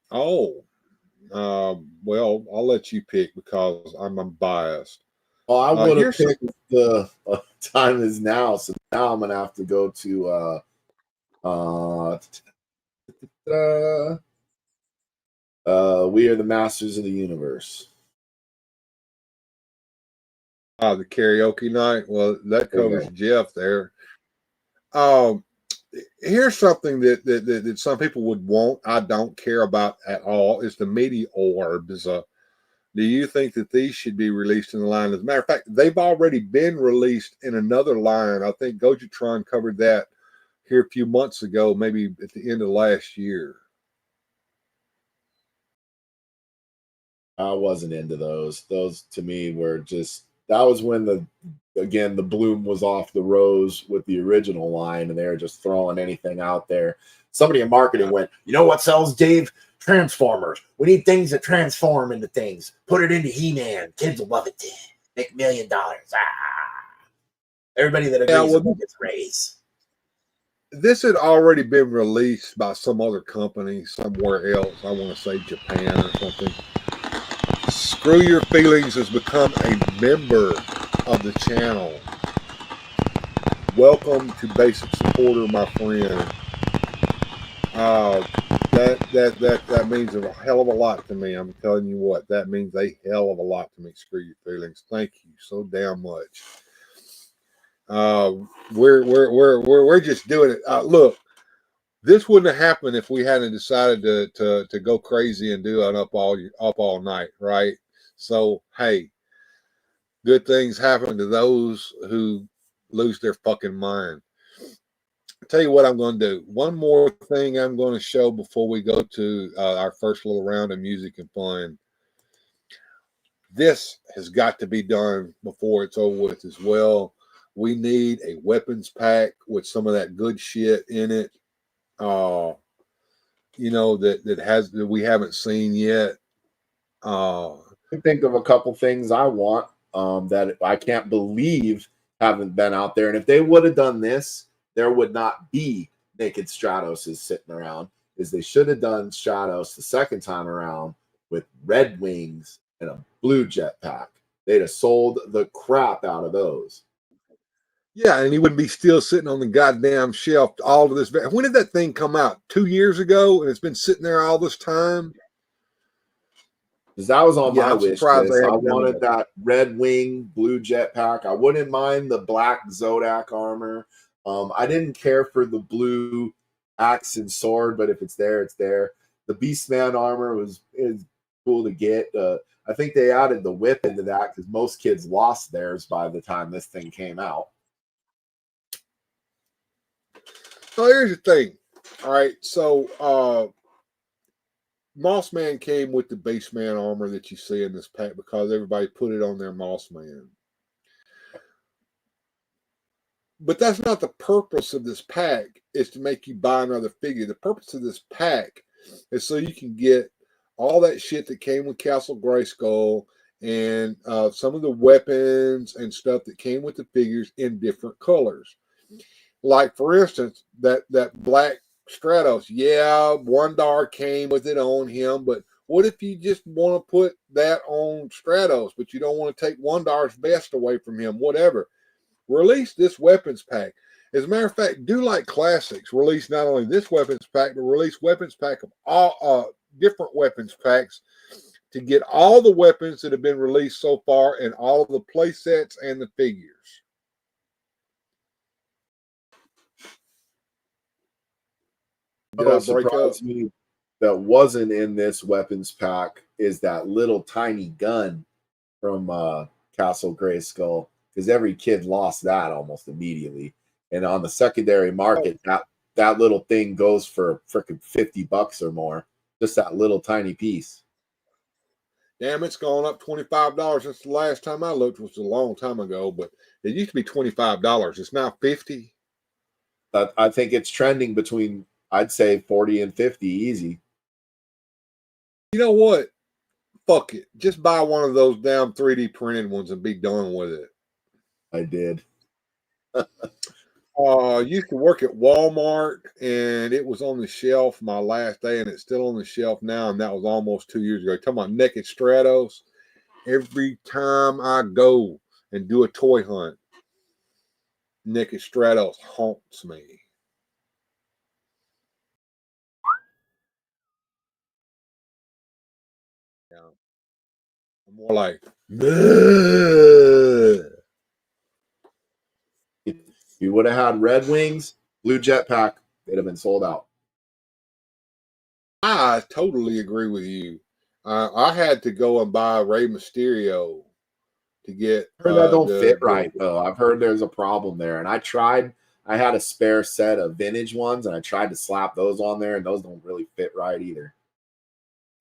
Speaker 2: Oh, well, I'll let you pick because I'm biased.
Speaker 3: Well, I would have picked the time is now, so now I'm gonna have to go to We Are the Masters of the Universe.
Speaker 2: The karaoke night. Well, that covers Jeff there. Here's something that some people would want. I don't care about at all. Is the Meteor-Ohs. Do you think that these should be released in the line? As a matter of fact, they've already been released in another line. I think Gojatron covered that here a few months ago, maybe at the end of last year.
Speaker 3: I wasn't into those. Those to me were just, that was when the bloom was off the rose with the original line, and they were just throwing anything out there. Somebody in marketing went, you know what sells, Dave? Transformers. We need things that transform into things. Put it into He-Man. Kids will love it. Make $1 million. Everybody that agrees gets a raise.
Speaker 2: This had already been released by some other company somewhere else. I want to say Japan or something. Screw Your Feelings has become a member of the channel. Welcome to Basic Supporter, my friend. That means a hell of a lot to me. I'm telling you what, that means a hell of a lot to me. Screw Your Feelings. Thank you so damn much. We're just doing it. Look, this wouldn't have happened if we hadn't decided to go crazy and do it up all night, right? So hey, good things happen to those who lose their fucking mind. I'll tell you what I'm going to do. One more thing I'm going to show before we go to our first little round of music and fun. This has got to be done before it's over with as well. We need a weapons pack with some of that good shit in it. You know, that we haven't seen yet.
Speaker 3: I can think of a couple things I want that I can't believe haven't been out there. And if they would have done this, there would not be naked Stratoses sitting around. Is they should have done Stratos the second time around with red wings and a blue jetpack. They'd have sold the crap out of those.
Speaker 2: Yeah, and he wouldn't be still sitting on the goddamn shelf all of this. When did that thing come out? 2 years ago, and it's been sitting there all this time.
Speaker 3: Because that was on my
Speaker 2: I'm
Speaker 3: wish
Speaker 2: surprised
Speaker 3: list.
Speaker 2: they
Speaker 3: I
Speaker 2: haven't done
Speaker 3: wanted
Speaker 2: that.
Speaker 3: that red wing blue jetpack. I wouldn't mind the black Zodak armor. I didn't care for the blue axe and sword, but if it's there, it's there. The Beastman armor is cool to get. I think they added the whip into that because most kids lost theirs by the time this thing came out.
Speaker 2: So here's the thing. All right, so Mossman came with the Baseman armor that you see in this pack because everybody put it on their Mossman. But that's not the purpose of this pack, is to make you buy another figure. The purpose of this pack is so you can get all that shit that came with Castle Grayskull and some of the weapons and stuff that came with the figures in different colors. Like, for instance, that black Stratos. Yeah, $1 came with it on him, but what if you just want to put that on Stratos, but you don't want to take $1's best away from him, whatever? Release this weapons pack. As a matter of fact, do like Classics. Release not only this weapons pack, but release weapons pack of all different weapons packs to get all the weapons that have been released so far and all of the play sets and the figures.
Speaker 3: What surprised me that wasn't in this weapons pack is that little tiny gun from Castle Grayskull, because every kid lost that almost immediately. And on the secondary market, that little thing goes for freaking $50 or more. Just that little tiny piece.
Speaker 2: Damn, it's gone up $25 since the last time I looked, which was a long time ago, but it used to be $25. It's now $50.
Speaker 3: I think it's trending between, I'd say, 40 and 50 easy.
Speaker 2: You know what? Fuck it. Just buy one of those damn 3D printed ones and be done with it.
Speaker 3: I did.
Speaker 2: Used to work at Walmart, and it was on the shelf my last day, and it's still on the shelf now, and that was almost 2 years ago. Talking about naked Stratos. Every time I go and do a toy hunt, naked Stratos haunts me. Yeah. I'm more like, bleh.
Speaker 3: If you would have had red wings, blue jetpack, they'd have been sold out.
Speaker 2: I totally agree with you. I had to go and buy Rey Mysterio to get.
Speaker 3: I heard that don't fit right, though. I've heard there's a problem there. And I tried. I had a spare set of vintage ones, and I tried to slap those on there, and those don't really fit right either.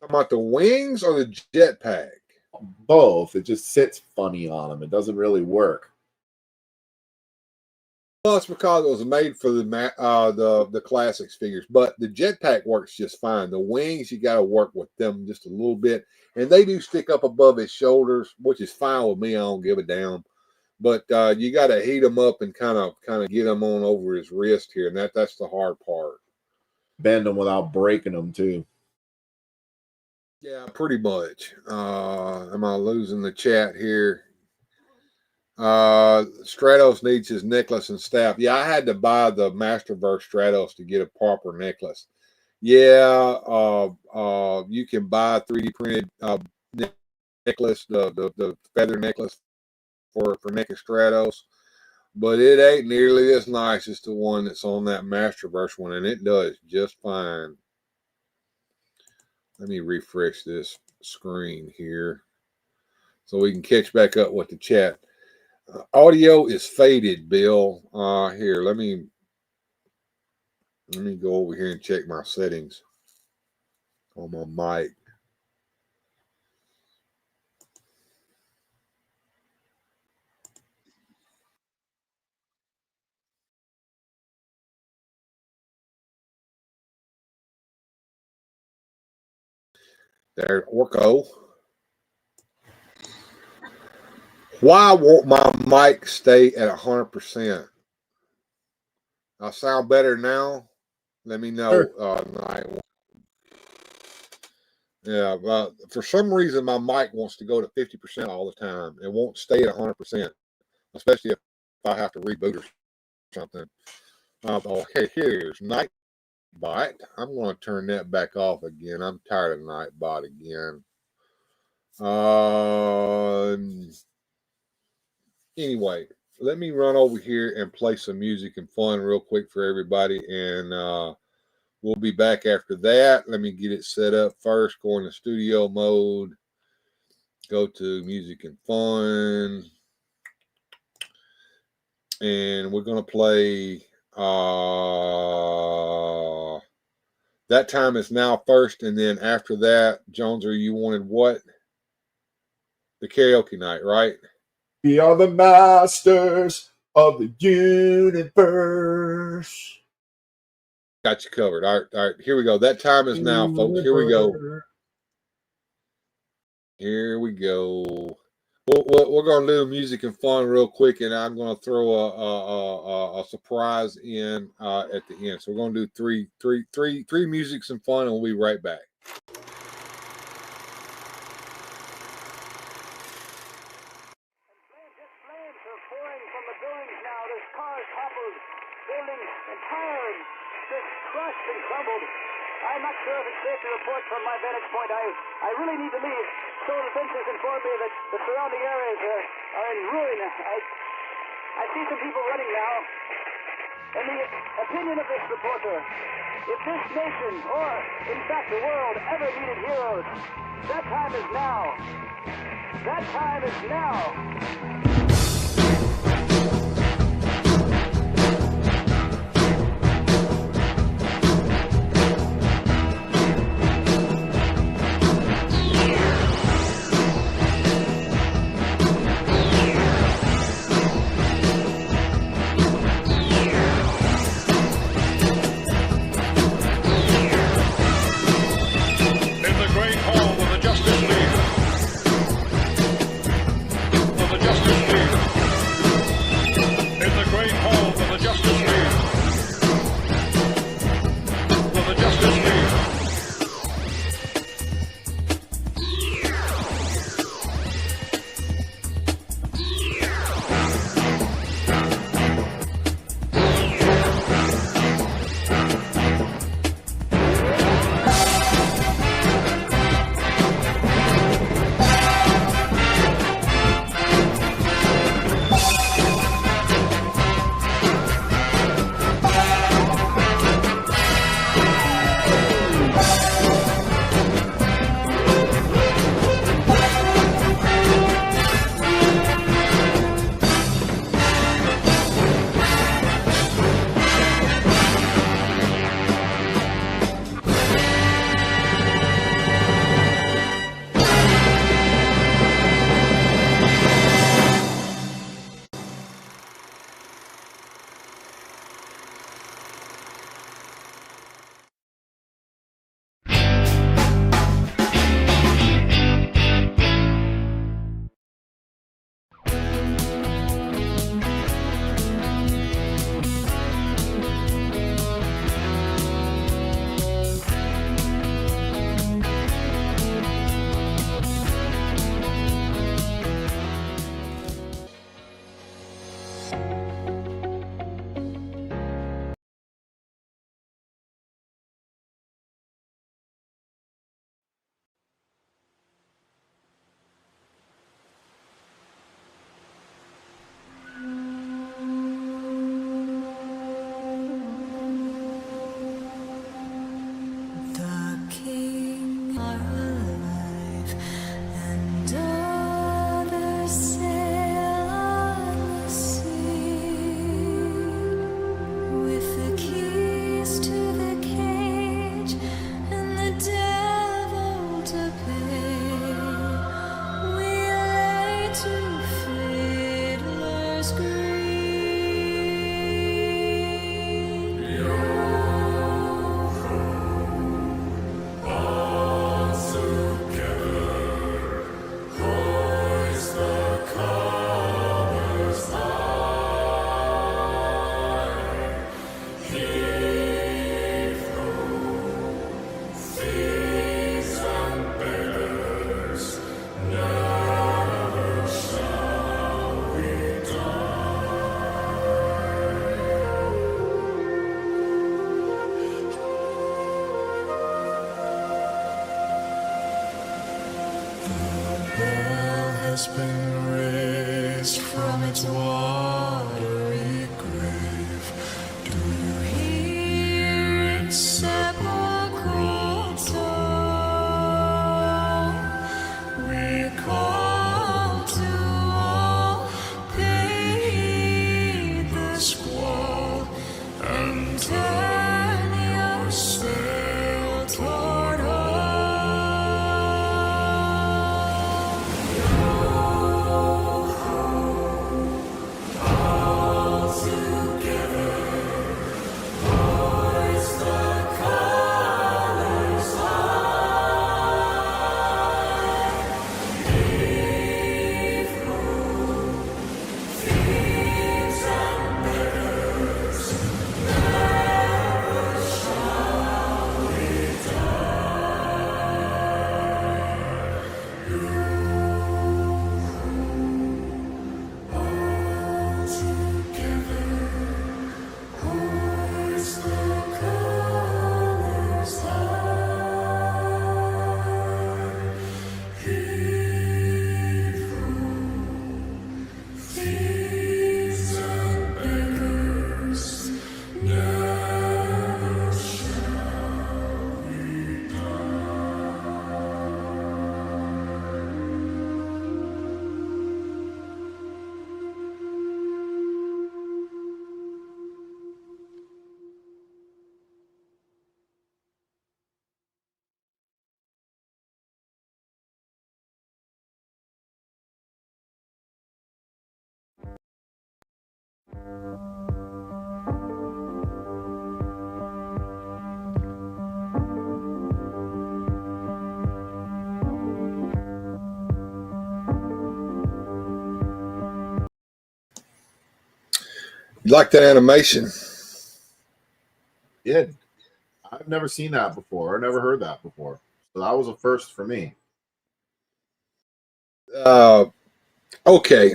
Speaker 2: About the wings or the jetpack?
Speaker 3: Both. It just sits funny on them. It doesn't really work.
Speaker 2: Well, it's because it was made for the classics figures, but the jetpack works just fine. The wings, you got to work with them just a little bit, and they do stick up above his shoulders, which is fine with me. I don't give a damn. But you got to heat them up and kind of get them on over his wrist here, and that's the hard part.
Speaker 3: Bend them without breaking them too.
Speaker 2: Yeah, pretty much. Am I losing the chat here? Stratos needs his necklace and staff. Yeah, I had to buy the Masterverse Stratos to get a proper necklace. Yeah, you can buy 3D printed necklace, the feather necklace for naked Stratos, but it ain't nearly as nice as the one that's on that Masterverse one, and it does just fine. Let me refresh this screen here so we can catch back up with the chat. Audio is faded, Bill. Here, let me go over here and check my settings on my mic. There, Orko. Why won't my mic stay at 100%? I sound better now. Let me know. Night. Yeah, for some reason my mic wants to go to 50% all the time. It won't stay at 100%, especially if I have to reboot or something. Okay, here's Nightbot. I'm going to turn that back off again. I'm tired of Nightbot again. Anyway, let me run over here and play some music and fun real quick for everybody, and we'll be back after that. Let me get it set up first. Go into studio mode. Go to music and fun. And we're going to play That Time Is Now first. And then after that, Joneser, you wanted what? The karaoke night, right?
Speaker 3: We are the masters of the universe.
Speaker 2: Got you covered. All right, here we go. That time is now, folks. Here we go. Here we go. We're going to do music and fun real quick, and I'm going to throw a surprise in at the end. So we're going to do three musics and fun, and we'll be right back.
Speaker 15: I'm not sure if it's safe to report from my vantage point. I really need to leave. Solar defenses inform me that the surrounding areas are in ruin. I see some people running now. In the opinion of this reporter, if this nation, or in fact the world, ever needed heroes, that time is now. That time is now.
Speaker 11: Justice League.
Speaker 16: has been raised from its watery grave. Do you hear its sepulchral toll? We call to all, pay the squall, and turn your sail toward home.
Speaker 2: You like that animation?
Speaker 3: Yeah, I've never seen that before. I never heard that before. So that was a first for me.
Speaker 2: Okay.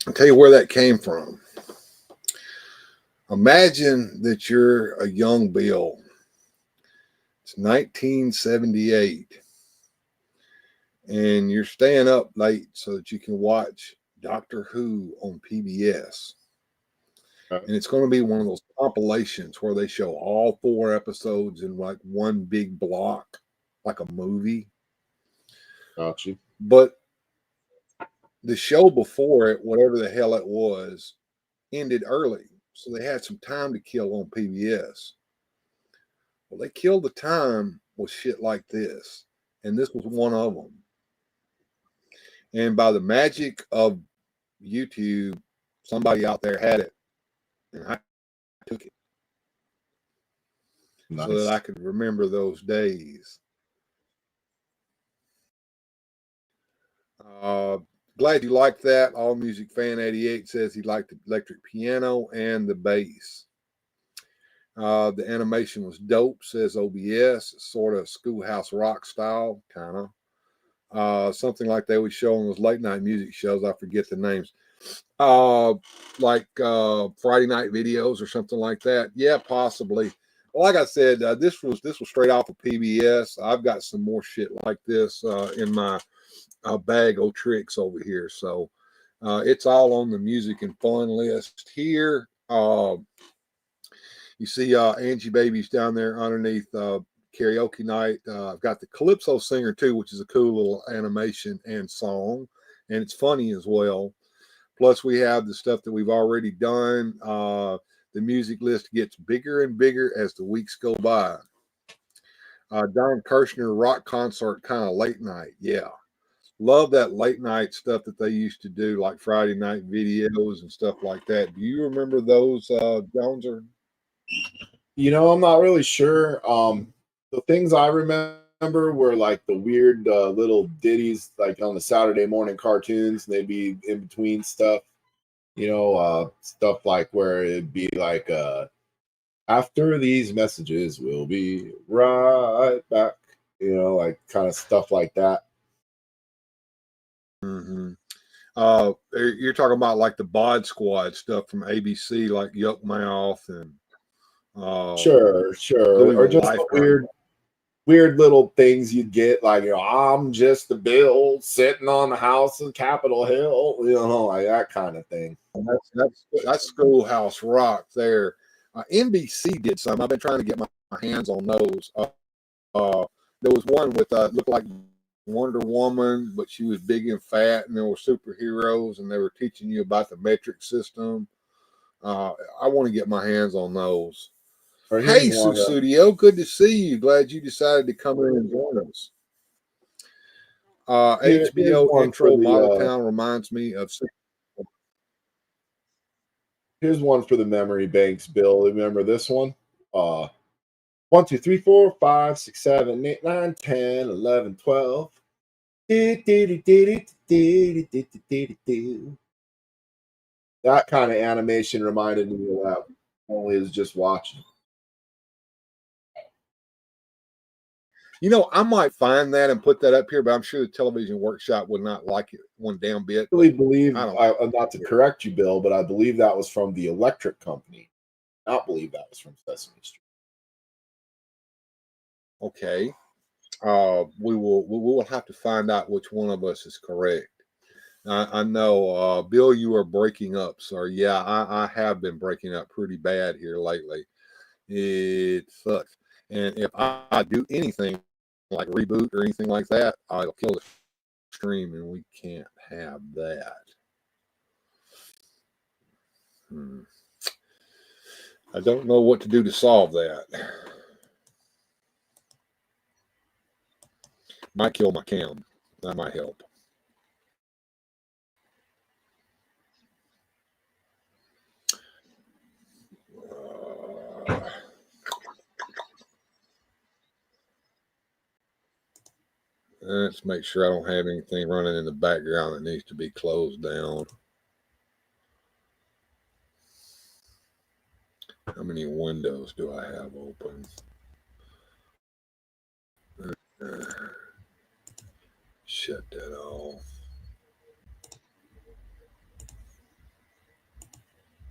Speaker 2: I'll tell you where that came from. Imagine that you're a young Bill. It's 1978. And you're staying up late so that you can watch Doctor Who on PBS. And it's going to be one of those compilations where they show all 4 episodes in like one big block, like a movie.
Speaker 3: Got you.
Speaker 2: But the show before it, whatever the hell it was, ended early. So they had some time to kill on PBS. Well, they killed the time with shit like this. And this was one of them. And by the magic of YouTube, somebody out there had it. And I took it.
Speaker 3: Nice.
Speaker 2: So that I could remember those days. Glad you liked that. All Music Fan 88 says he liked the electric piano and the bass. The animation was dope, says OBS. Sort of Schoolhouse Rock style, kind of. Something like they would show on those late night music shows. I forget the names. Like Friday night videos or something like that. Yeah, possibly. Well, like I said, this was straight off of PBS. I've got some more shit like this in my bag of tricks over here. So it's all on the music and fun list here. You see Angie Babies down there underneath karaoke night. I've got the Calypso Singer too, which is a cool little animation and song, and it's funny as well. Plus, we have the stuff that we've already done. The music list gets bigger and bigger as the weeks go by. Don Kirshner rock concert, kind of late night. Yeah. Love that late night stuff that they used to do, like Friday night videos and stuff like that. Do you remember those, Joneser?
Speaker 3: You know, I'm not really sure. The things I remember were like the weird little ditties, like on the Saturday morning cartoons. They'd be in between stuff, you know, stuff like where it'd be like, after these messages, we'll be right back, you know, like kind of stuff like that.
Speaker 2: Mm-hmm. You're talking about like the Bod Squad stuff from ABC, like Yuck Mouth and
Speaker 3: sure, or just the weird. weird little things you'd get, like, I'm just a Bill sitting on the house in Capitol Hill, like that kind of thing.
Speaker 2: And that's Schoolhouse Rock there. NBC did some. I've been trying to get my hands on those. There was one with looked like Wonder Woman, but she was big and fat, and there were superheroes, and they were teaching you about the metric system. I want to get my hands on those. Hey, Studio, good to see you. Glad you decided to come in and join us. HBO intro Model Town reminds me of.
Speaker 3: Here's one for the memory banks, Bill. Remember this one? 1, 2, 3, 4, 5, 6, 7, 8, 9, 10, 11, 12. That kind of animation reminded me of that. Only is just watching.
Speaker 2: I might find that and put that up here, but I'm sure the Television Workshop would not like it one damn bit.
Speaker 3: I really believe, not to correct you, Bill, but I believe that was from the Electric Company. I don't believe that was from Sesame Street.
Speaker 2: Okay. We will have to find out which one of us is correct. I know, Bill, you are breaking up, sir. Yeah, I have been breaking up pretty bad here lately. It sucks. And if I do anything like reboot or anything like that, I'll kill the stream, and we can't have that. I don't know what to do to solve that. Might kill my cam. That might help. Let's make sure I don't have anything running in the background that needs to be closed down. How many windows do I have open? Shut that off.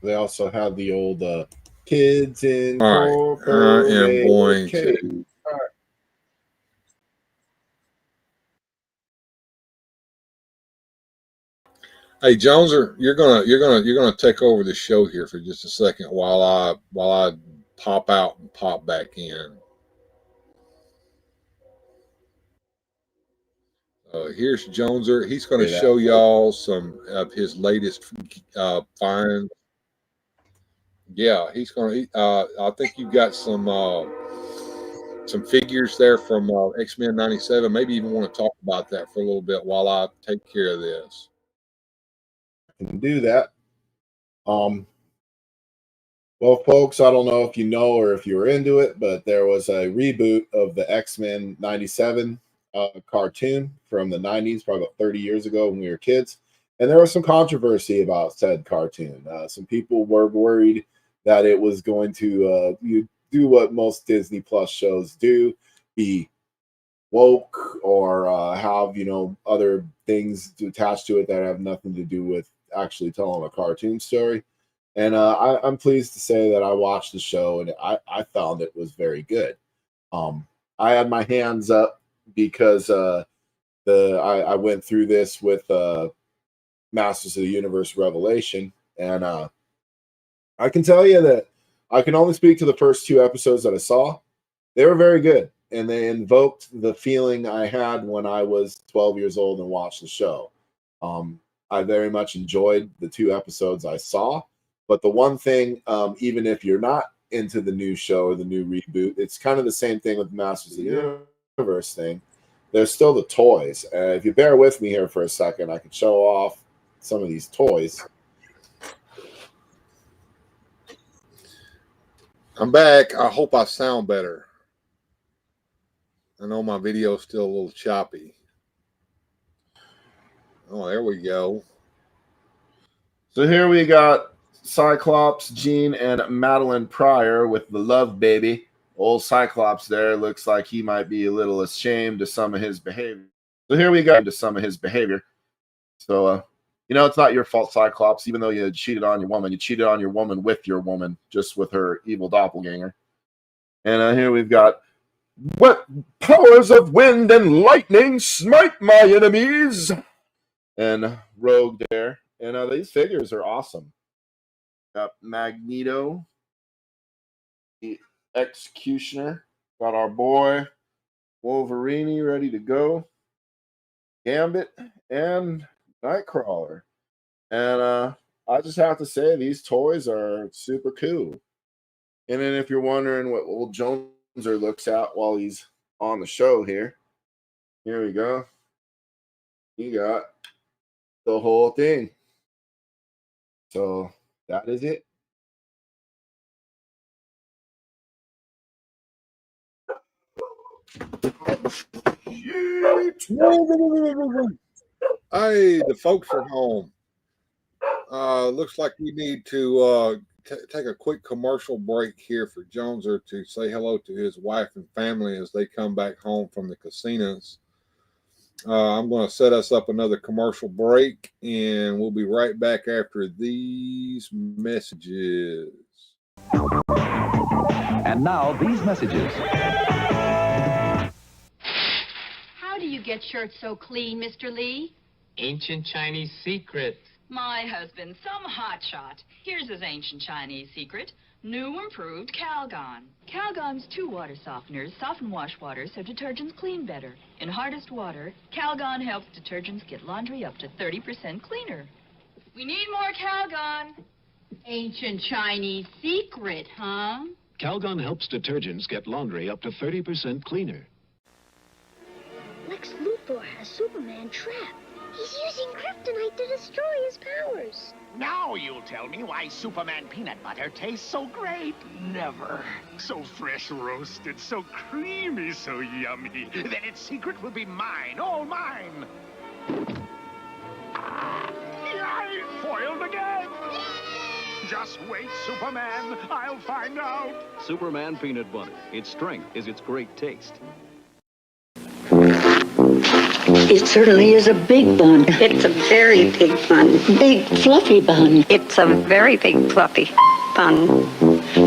Speaker 3: They also have the old Kids in.
Speaker 2: All right, I am going to. Hey Joneser, you're gonna take over the show here for just a second while I pop out and pop back in. Here's Joneser. He's going to show y'all some of his latest finds. Yeah, he's going to. I think you've got some figures there from X-Men '97. Maybe even want to talk about that for a little bit while I take care of this.
Speaker 3: Can do that. Well, folks, I don't know if you know or if you were into it, but there was a reboot of the X-Men '97 cartoon from the 90s, probably about 30 years ago when we were kids. And there was some controversy about said cartoon. Some people were worried that it was going to do what most Disney Plus shows do, be woke or have, other things attached to it that have nothing to do with actually telling a cartoon story. And I'm pleased to say that I watched the show and I found it was very good. I had my hands up because I went through this with Masters of the Universe Revelation, and I can tell you that I can only speak to the first 2 episodes that I saw. They were very good, and they invoked the feeling I had when I was 12 years old and watched the show. I very much enjoyed the 2 episodes I saw, but the one thing, even if you're not into the new show or the new reboot, it's kind of the same thing with Masters of the Universe thing. There's still the toys. If you bear with me here for a second, I can show off some of these toys.
Speaker 2: I'm back. I hope I sound better. I know my video is still a little choppy. Oh, there we go.
Speaker 3: So here we got Cyclops, Jean, and Madeline Pryor with the Love Baby. Old Cyclops there looks like he might be a little ashamed of some of his behavior. So here we go into some of his behavior. So, it's not your fault, Cyclops. Even though you cheated on your woman, you cheated on your woman, just with her evil doppelganger. And here we've got What powers of wind and lightning smite my enemies? And Rogue there. And these figures are awesome. Got Magneto, the Executioner. Got our boy Wolverine ready to go. Gambit and Nightcrawler. And I just have to say, these toys are super cool. And then if you're wondering what old Joneser looks at while he's on the show here we go. You got the whole thing. So that is it.
Speaker 2: Hey, the folks are home. Looks like we need to take a quick commercial break here for Joneser to say hello to his wife and family as they come back home from the casinos. I'm going to set us up another commercial break, and we'll be right back after these messages.
Speaker 5: And now, these messages.
Speaker 17: How do you get shirts so clean, Mr. Lee?
Speaker 18: Ancient Chinese secret.
Speaker 17: My husband, some hotshot. Here's his ancient Chinese secret. New improved Calgon. Calgon's 2 water softeners soften wash water so detergents clean better. In hardest water, Calgon helps detergents get laundry up to 30% cleaner. We need more Calgon. Ancient Chinese secret, huh?
Speaker 19: Calgon helps detergents get laundry up to 30% cleaner.
Speaker 6: Lex Luthor has Superman trapped. He's using kryptonite to destroy his powers.
Speaker 11: Now you'll tell me why Superman peanut butter tastes so great. Never. So fresh roasted, so creamy, so yummy. Then its secret will be mine, all mine. I foiled again. Just wait, Superman. I'll find out.
Speaker 19: Superman peanut butter. Its strength is its great taste.
Speaker 20: It certainly is a big bun. It's a very big bun. Big, fluffy bun. It's a very big, fluffy bun.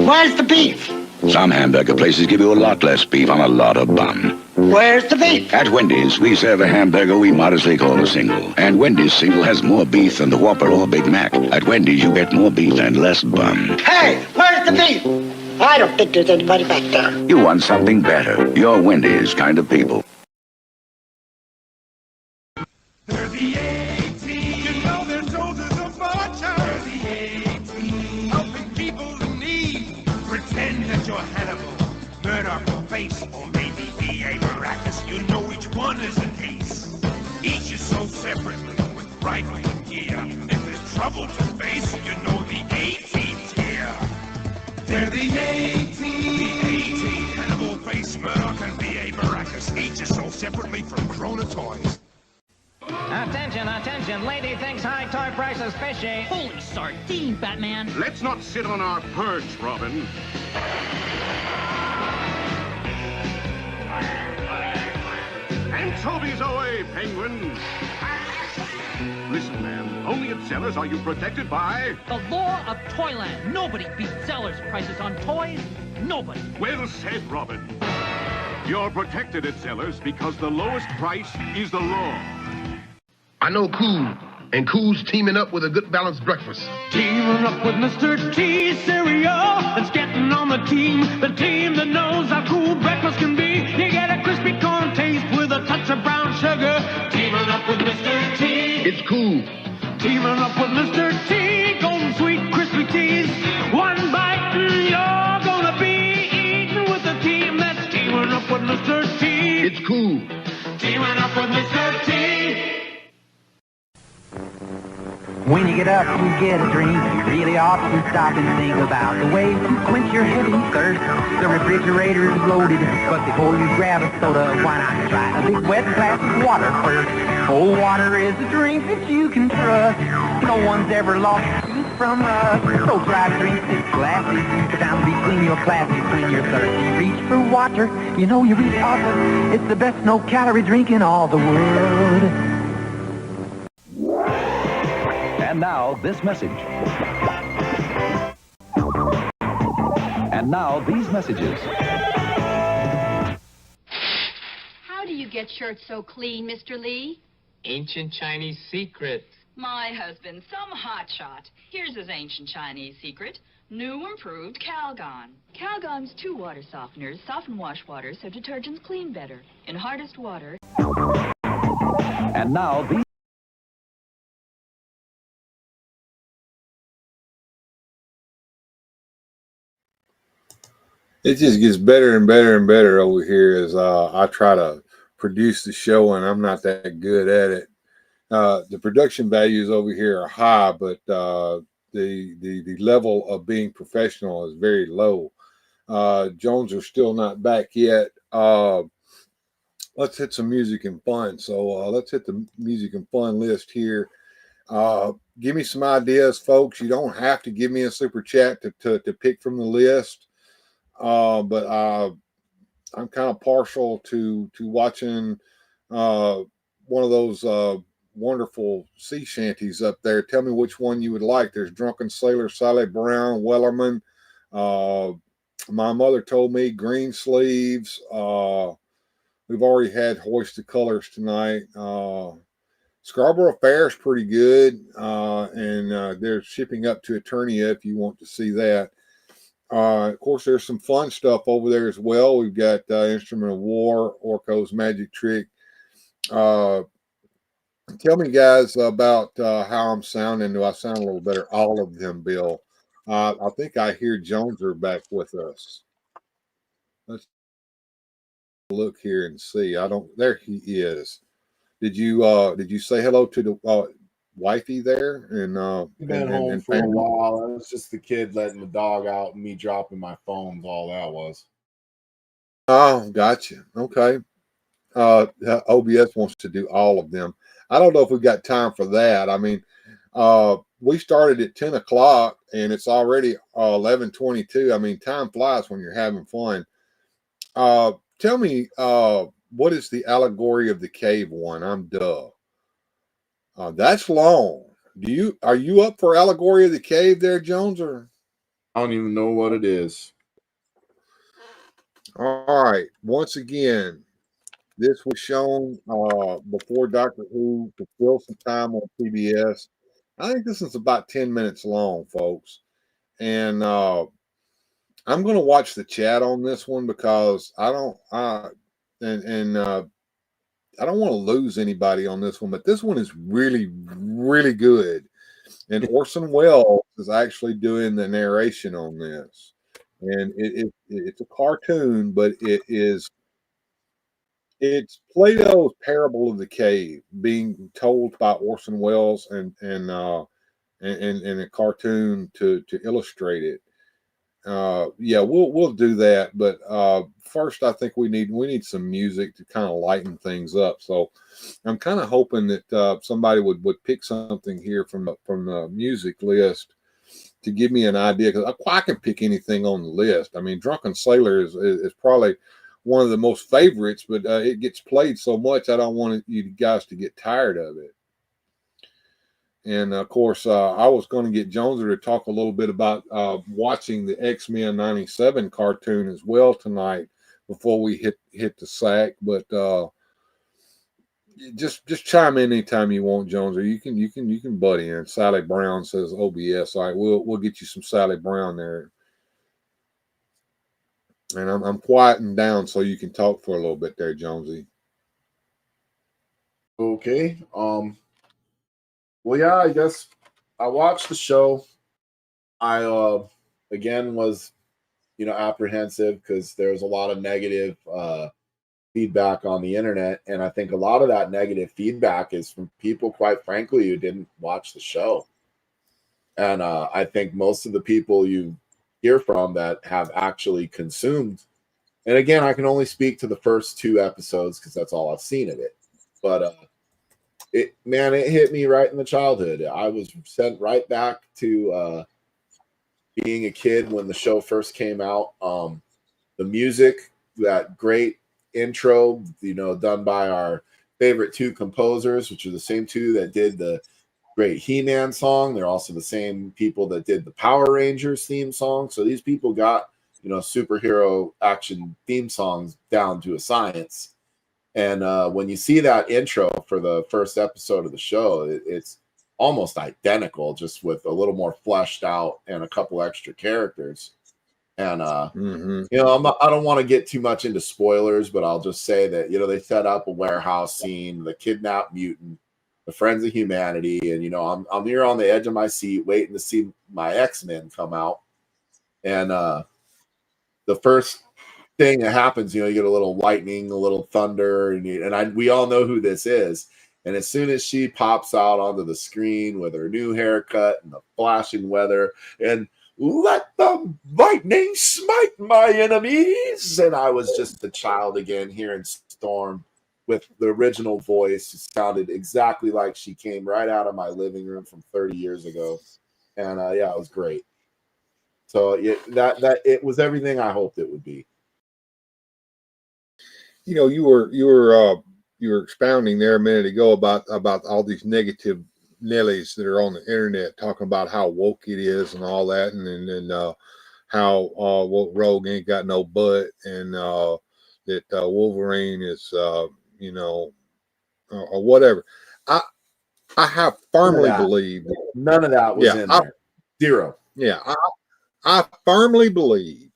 Speaker 21: Where's the beef?
Speaker 9: Some hamburger places give you a lot less beef on a lot of bun.
Speaker 21: Where's the beef?
Speaker 9: At Wendy's, we serve a hamburger we modestly call a single. And Wendy's single has more beef than the Whopper or Big Mac. At Wendy's, you get more beef and less bun.
Speaker 21: Hey, where's the beef? I don't think there's anybody back there.
Speaker 9: You want something better. You're Wendy's kind of people.
Speaker 11: They're the A-Team. You know their shoulders are fortune. They're the A-Team. Helping people in need. Pretend that you're Hannibal. Murdoch or Face, or maybe B.A. Baracus. You know each one is a case. Each is sold separately with rifle and gear. If there's trouble to face, you know the A-Team's here. They're the A-Team. The A-Team. Hannibal, Face, Murdoch, and B.A. Baracus. Each is sold separately from Krona Toys.
Speaker 10: Attention, attention. Lady thinks high toy prices fishy. Holy sardine, Batman.
Speaker 11: Let's not sit on our perch, Robin. Anchovies away, Penguin. Listen, man. Only at Zellers are you protected by...
Speaker 10: The law of Toyland. Nobody beats Zellers prices on toys. Nobody.
Speaker 11: Well said, Robin. You're protected at Zellers because the lowest price is the law.
Speaker 22: I know Cool, and Cool's teaming up with a good balanced breakfast.
Speaker 10: Teaming up with Mr. T cereal. It's getting on the team that knows how cool breakfast can be. You get a crispy corn taste with a touch of brown sugar. Teaming up with Mr. T.
Speaker 22: It's Cool.
Speaker 10: Teaming up with Mr. T. Golden sweet crispy teas. One bite and you're gonna be eating with a team that's teaming up with Mr. T.
Speaker 22: It's Cool.
Speaker 10: Teaming up with Mr. T.
Speaker 23: When you get up and get a drink, you really ought to stop and think about the way to quench your heavy thirst. The refrigerator is loaded, but before you grab a soda, why not try a big wet glass of water first? Cold water is a drink that you can trust. No one's ever lost use from rust. So try to drink this glassy. It's time to be clean your classic when you're thirsty. Reach for water, you know you reach water. It's the best no-calorie drink in all the world.
Speaker 5: And now, this message. And now, these messages.
Speaker 17: that shirt so clean, Mr. Lee?
Speaker 18: Ancient Chinese secret.
Speaker 17: My husband, some hotshot. Here's his ancient Chinese secret. New improved Calgon. Calgon's 2 water softeners soften wash water so detergents clean better. In hardest water.
Speaker 5: And now these.
Speaker 2: It just gets better and better and better over here as I try to produce the show, and I'm not that good at it. The production values over here are high, but the level of being professional is very low. Jones are still not back yet. Let's hit some music and fun. So let's hit the music and fun list here. Give me some ideas, folks. You don't have to give me a super chat to pick from the list. But I'm kind of partial to watching one of those wonderful sea shanties up there. Tell me which one you would like. There's Drunken Sailor, Sally Brown, Wellerman. My mother told me Green Sleeves. We've already had Hoist the Colors tonight. Scarborough Fair is pretty good, and they're shipping up to Eternia if you want to see that. Of course, there's some fun stuff over there as well. We've got Instrument of War, Orko's Magic Trick. Tell me, guys, about how I'm sounding. Do I sound a little better? All of them, Bill. I think I hear Joneser back with us. Let's look here and see. I don't. There he is. Did you say hello to the wifey there? And
Speaker 3: been home for a while. It was just the kid letting the dog out and me dropping my phones. All that was.
Speaker 2: Oh, gotcha. Okay. OBS wants to do all of them. I don't know if we've got time for that. I mean, we started at 10 o'clock and it's already 11:22. I mean, time flies when you're having fun. Tell me, what is the allegory of the cave one? I'm duh. That's long. Are you up for allegory of the cave there, Jones? Or
Speaker 3: I don't even know what it is.
Speaker 2: All right. Once again, this was shown before Doctor Who to fill some time on PBS. I think this is about 10 minutes long, folks. And I'm going to watch the chat on this one because I don't want to lose anybody on this one, but this one is really, really good. And Orson Welles is actually doing the narration on this. And it's a cartoon, but it's Plato's Parable of the Cave being told by Orson Welles and a cartoon to illustrate it. Yeah, we'll do that, but first I think we need some music to kind of lighten things up. So I'm kind of hoping that somebody would pick something here from the music list to give me an idea, because I can pick anything on the list. I mean, Drunken Sailor is probably one of the most favorites, but it gets played so much I don't want you guys to get tired of it. And of course, I was going to get Joneser to talk a little bit about watching the X-Men '97 cartoon as well tonight before we hit the sack. But just chime in anytime you want, Joneser. You can butt in. Sally Brown says OBS. All right, we'll get you some Sally Brown there. And I'm quieting down so you can talk for a little bit there, Jonesy.
Speaker 3: Okay. Well, yeah, I guess I watched the show. I again was, apprehensive because there's a lot of negative feedback on the internet, and I think a lot of that negative feedback is from people, quite frankly, who didn't watch the show. And I think most of the people you hear from that have actually consumed, and again, I can only speak to the first 2 episodes because that's all I've seen of it, but it hit me right in the childhood. I was sent right back to being a kid when the show first came out. The music, that great intro, done by our favorite 2 composers, which are the same 2 that did the great He-Man song. They're also the same people that did the Power Rangers theme song. So these people got, superhero action theme songs down to a science. And when you see that intro for the first episode of the show, it's almost identical, just with a little more fleshed out and a couple extra characters. And you know, I don't want to get too much into spoilers, but I'll just say that, you know, they set up a warehouse scene, the kidnapped mutant, the Friends of Humanity, and you know, I'm here on the edge of my seat waiting to see my X-Men come out. And the first thing that happens, you know, you get a little lightning, a little thunder, and we all know who this is. And as soon as she pops out onto the screen with her new haircut and the flashing weather, and let the lightning smite my enemies, and I was just a child again, hearing Storm with the original voice. It sounded exactly like she came right out of my living room from 30 years ago. And yeah, it was great. So that it was everything I hoped it would be.
Speaker 2: You know, you were expounding there a minute ago about all these negative Nellies that are on the internet talking about how woke it is and all that, and how Rogue ain't got no butt, and that Wolverine is you know, or whatever. I have firmly believed
Speaker 3: none of that was in there. Zero.
Speaker 2: Yeah, I firmly believe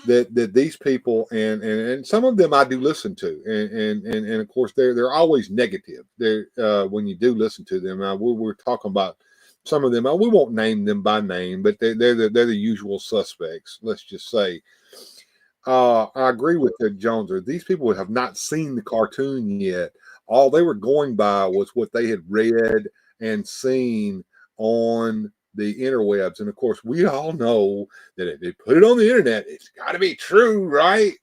Speaker 2: that these people, and some of them I do listen to, and of course they're always negative. They're when you do listen to them. We're talking about some of them. We won't name them by name, but they're the usual suspects. Let's just say. I agree with Joneser. These people have not seen the cartoon yet. All they were going by was what they had read and seen on the interwebs. And of course, we all know that if they put it on the internet, it's got to be true, right?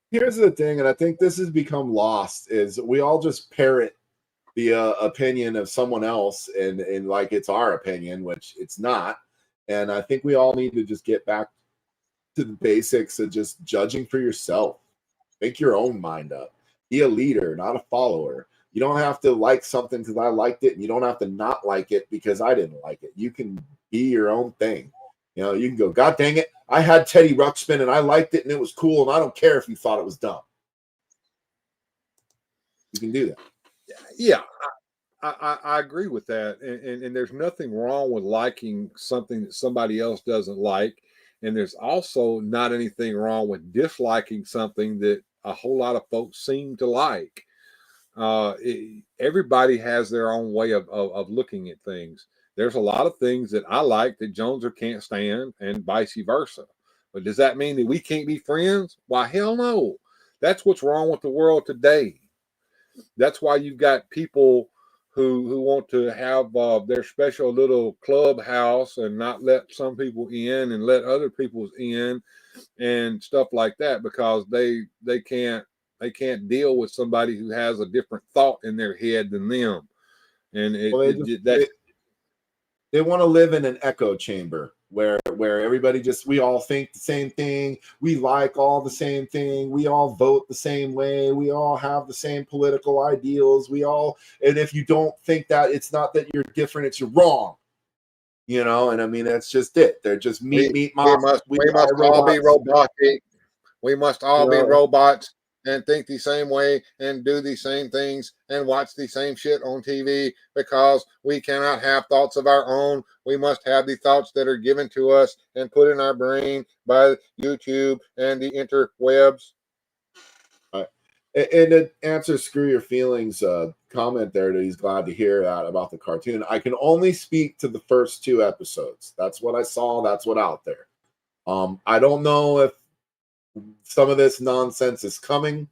Speaker 3: Here's the thing, and I think this has become lost, is we all just parrot the opinion of someone else and like it's our opinion, which it's not. And I think we all need to just get back to the basics of just judging for yourself. Make your own mind up. Be a leader, not a follower. You don't have to like something because I liked it, and you don't have to not like it because I didn't like it. You can be your own thing. You know, you can go, God dang it, I had Teddy Ruxpin and I liked it and it was cool, and I don't care if you thought it was dumb. You can do that.
Speaker 2: Yeah, I agree with that. And there's nothing wrong with liking something that somebody else doesn't like. And there's also not anything wrong with disliking something that a whole lot of folks seem to like. Everybody has their own way of looking at things. There's a lot of things that I like that Joneser can't stand, and vice versa. But does that mean that we can't be friends? Why, hell no. That's what's wrong with the world today. That's why you've got people who want to have their special little clubhouse and not let some people in and let other people in and stuff like that, because they can't deal with somebody who has a different thought in their head than them. And
Speaker 3: they want to live in an echo chamber where everybody we all think the same thing. We like all the same thing. We all vote the same way. We all have the same political ideals. And if you don't think that, it's not that you're different, it's you're wrong. You know, and I mean, that's just it. They're just meat. We must
Speaker 2: all be robotic. We must all be robots and think the same way and do the same things and watch the same shit on TV, because we cannot have thoughts of our own. We must have the thoughts that are given to us and put in our brain by YouTube and the interwebs.
Speaker 3: And to answer Screw Your Feelings comment there, that he's glad to hear that about the cartoon. I can only speak to the first 2 episodes. That's what I saw. That's what out there. I don't know if some of this nonsense is coming.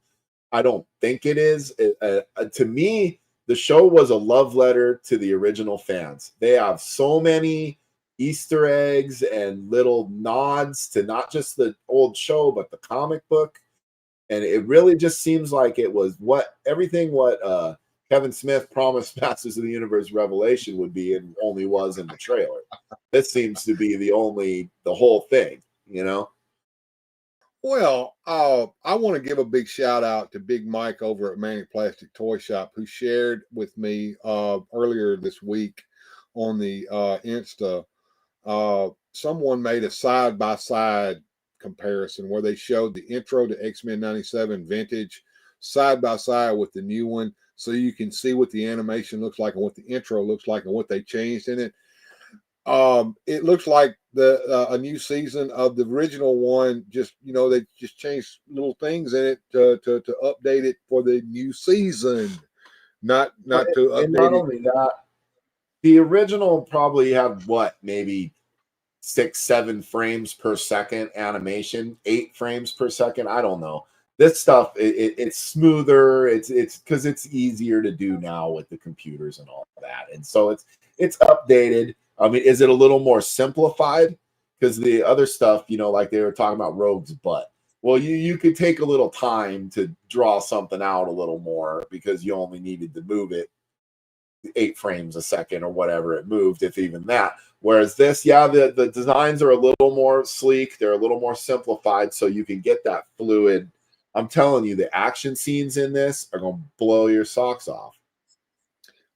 Speaker 3: I don't think it is. To me, the show was a love letter to the original fans. They have so many Easter eggs and little nods to not just the old show, but the comic book. And it really just seems like it was everything Kevin Smith promised Masters of the Universe Revelation would be, and only was in the trailer. This seems to be the whole thing, you know?
Speaker 2: Well, I want to give a big shout out to Big Mike over at Manic Plastic Toy Shop, who shared with me earlier this week on the Insta. Someone made a side-by-side comparison where they showed the intro to X-Men 97 Vintage side by side with the new one, so you can see what the animation looks like and what the intro looks like and what they changed in it. It looks like a new season of the original one. Just they just changed little things in it to update it for the new season, not to update
Speaker 3: and not
Speaker 2: it.
Speaker 3: only that, the original probably had maybe 6-7 frames per second animation, 8 frames per second. I don't know. This stuff it's smoother. It's because it's easier to do now with the computers and all that, and so it's updated. I mean, is it a little more simplified? Because the other stuff, like they were talking about Rogue's butt. Well, you could take a little time to draw something out a little more because you only needed to move it 8 frames a second or whatever it moved, if even that. Whereas this, the designs are a little more sleek. They're a little more simplified, so you can get that fluid. I'm telling you, the action scenes in this are going to blow your socks off.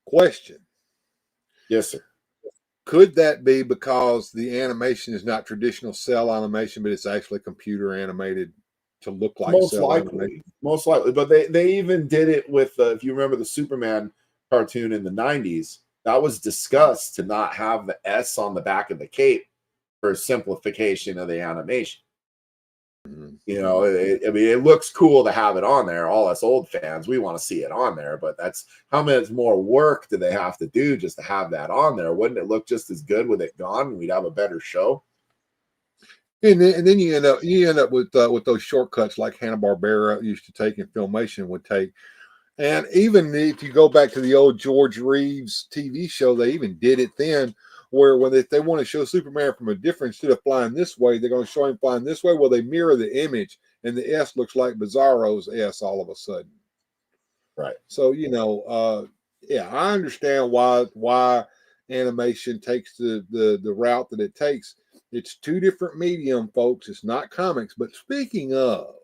Speaker 2: Question.
Speaker 3: Yes, sir.
Speaker 2: Could that be because the animation is not traditional cell animation, but it's actually computer animated to look like cell animation?
Speaker 3: Most likely. But they even did it with, if you remember the Superman cartoon in the 90s, that was discussed to not have the S on the back of the cape for simplification of the animation.
Speaker 2: Mm-hmm.
Speaker 3: It looks cool to have it on there. All us old fans, we want to see it on there, but that's how much more work do they have to do just to have that on there? Wouldn't it look just as good with it gone, and we'd have a better show?
Speaker 2: And then you end up with those shortcuts like Hanna-Barbera used to take and Filmation would take. And even if you go back to the old George Reeves TV show, they even did it then, where if they want to show Superman from a different, instead of flying this way, they're going to show him flying this way. Well, they mirror the image, and the S looks like Bizarro's S all of a sudden.
Speaker 3: Right.
Speaker 2: So I understand why animation takes the route that it takes. It's two different medium, folks. It's not comics. But speaking of,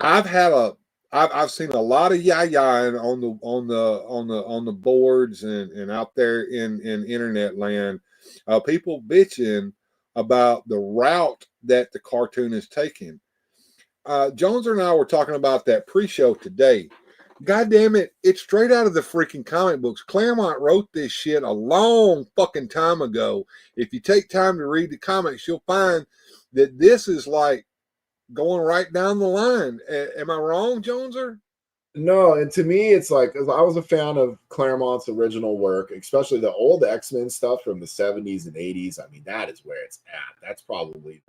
Speaker 2: I've seen a lot of yah-yah on the boards and out there in internet land, people bitching about the route that the cartoon is taking. Jones and I were talking about that pre-show today. God damn it, it's straight out of the freaking comic books. Claremont wrote this shit a long fucking time ago. If you take time to read the comics, you'll find that this is like going right down the line. Am I wrong, Joneser?
Speaker 3: No, and to me, it's like, I was a fan of Claremont's original work, especially the old X-Men stuff from the 70s and 80s. I mean, that is where it's at. That's probably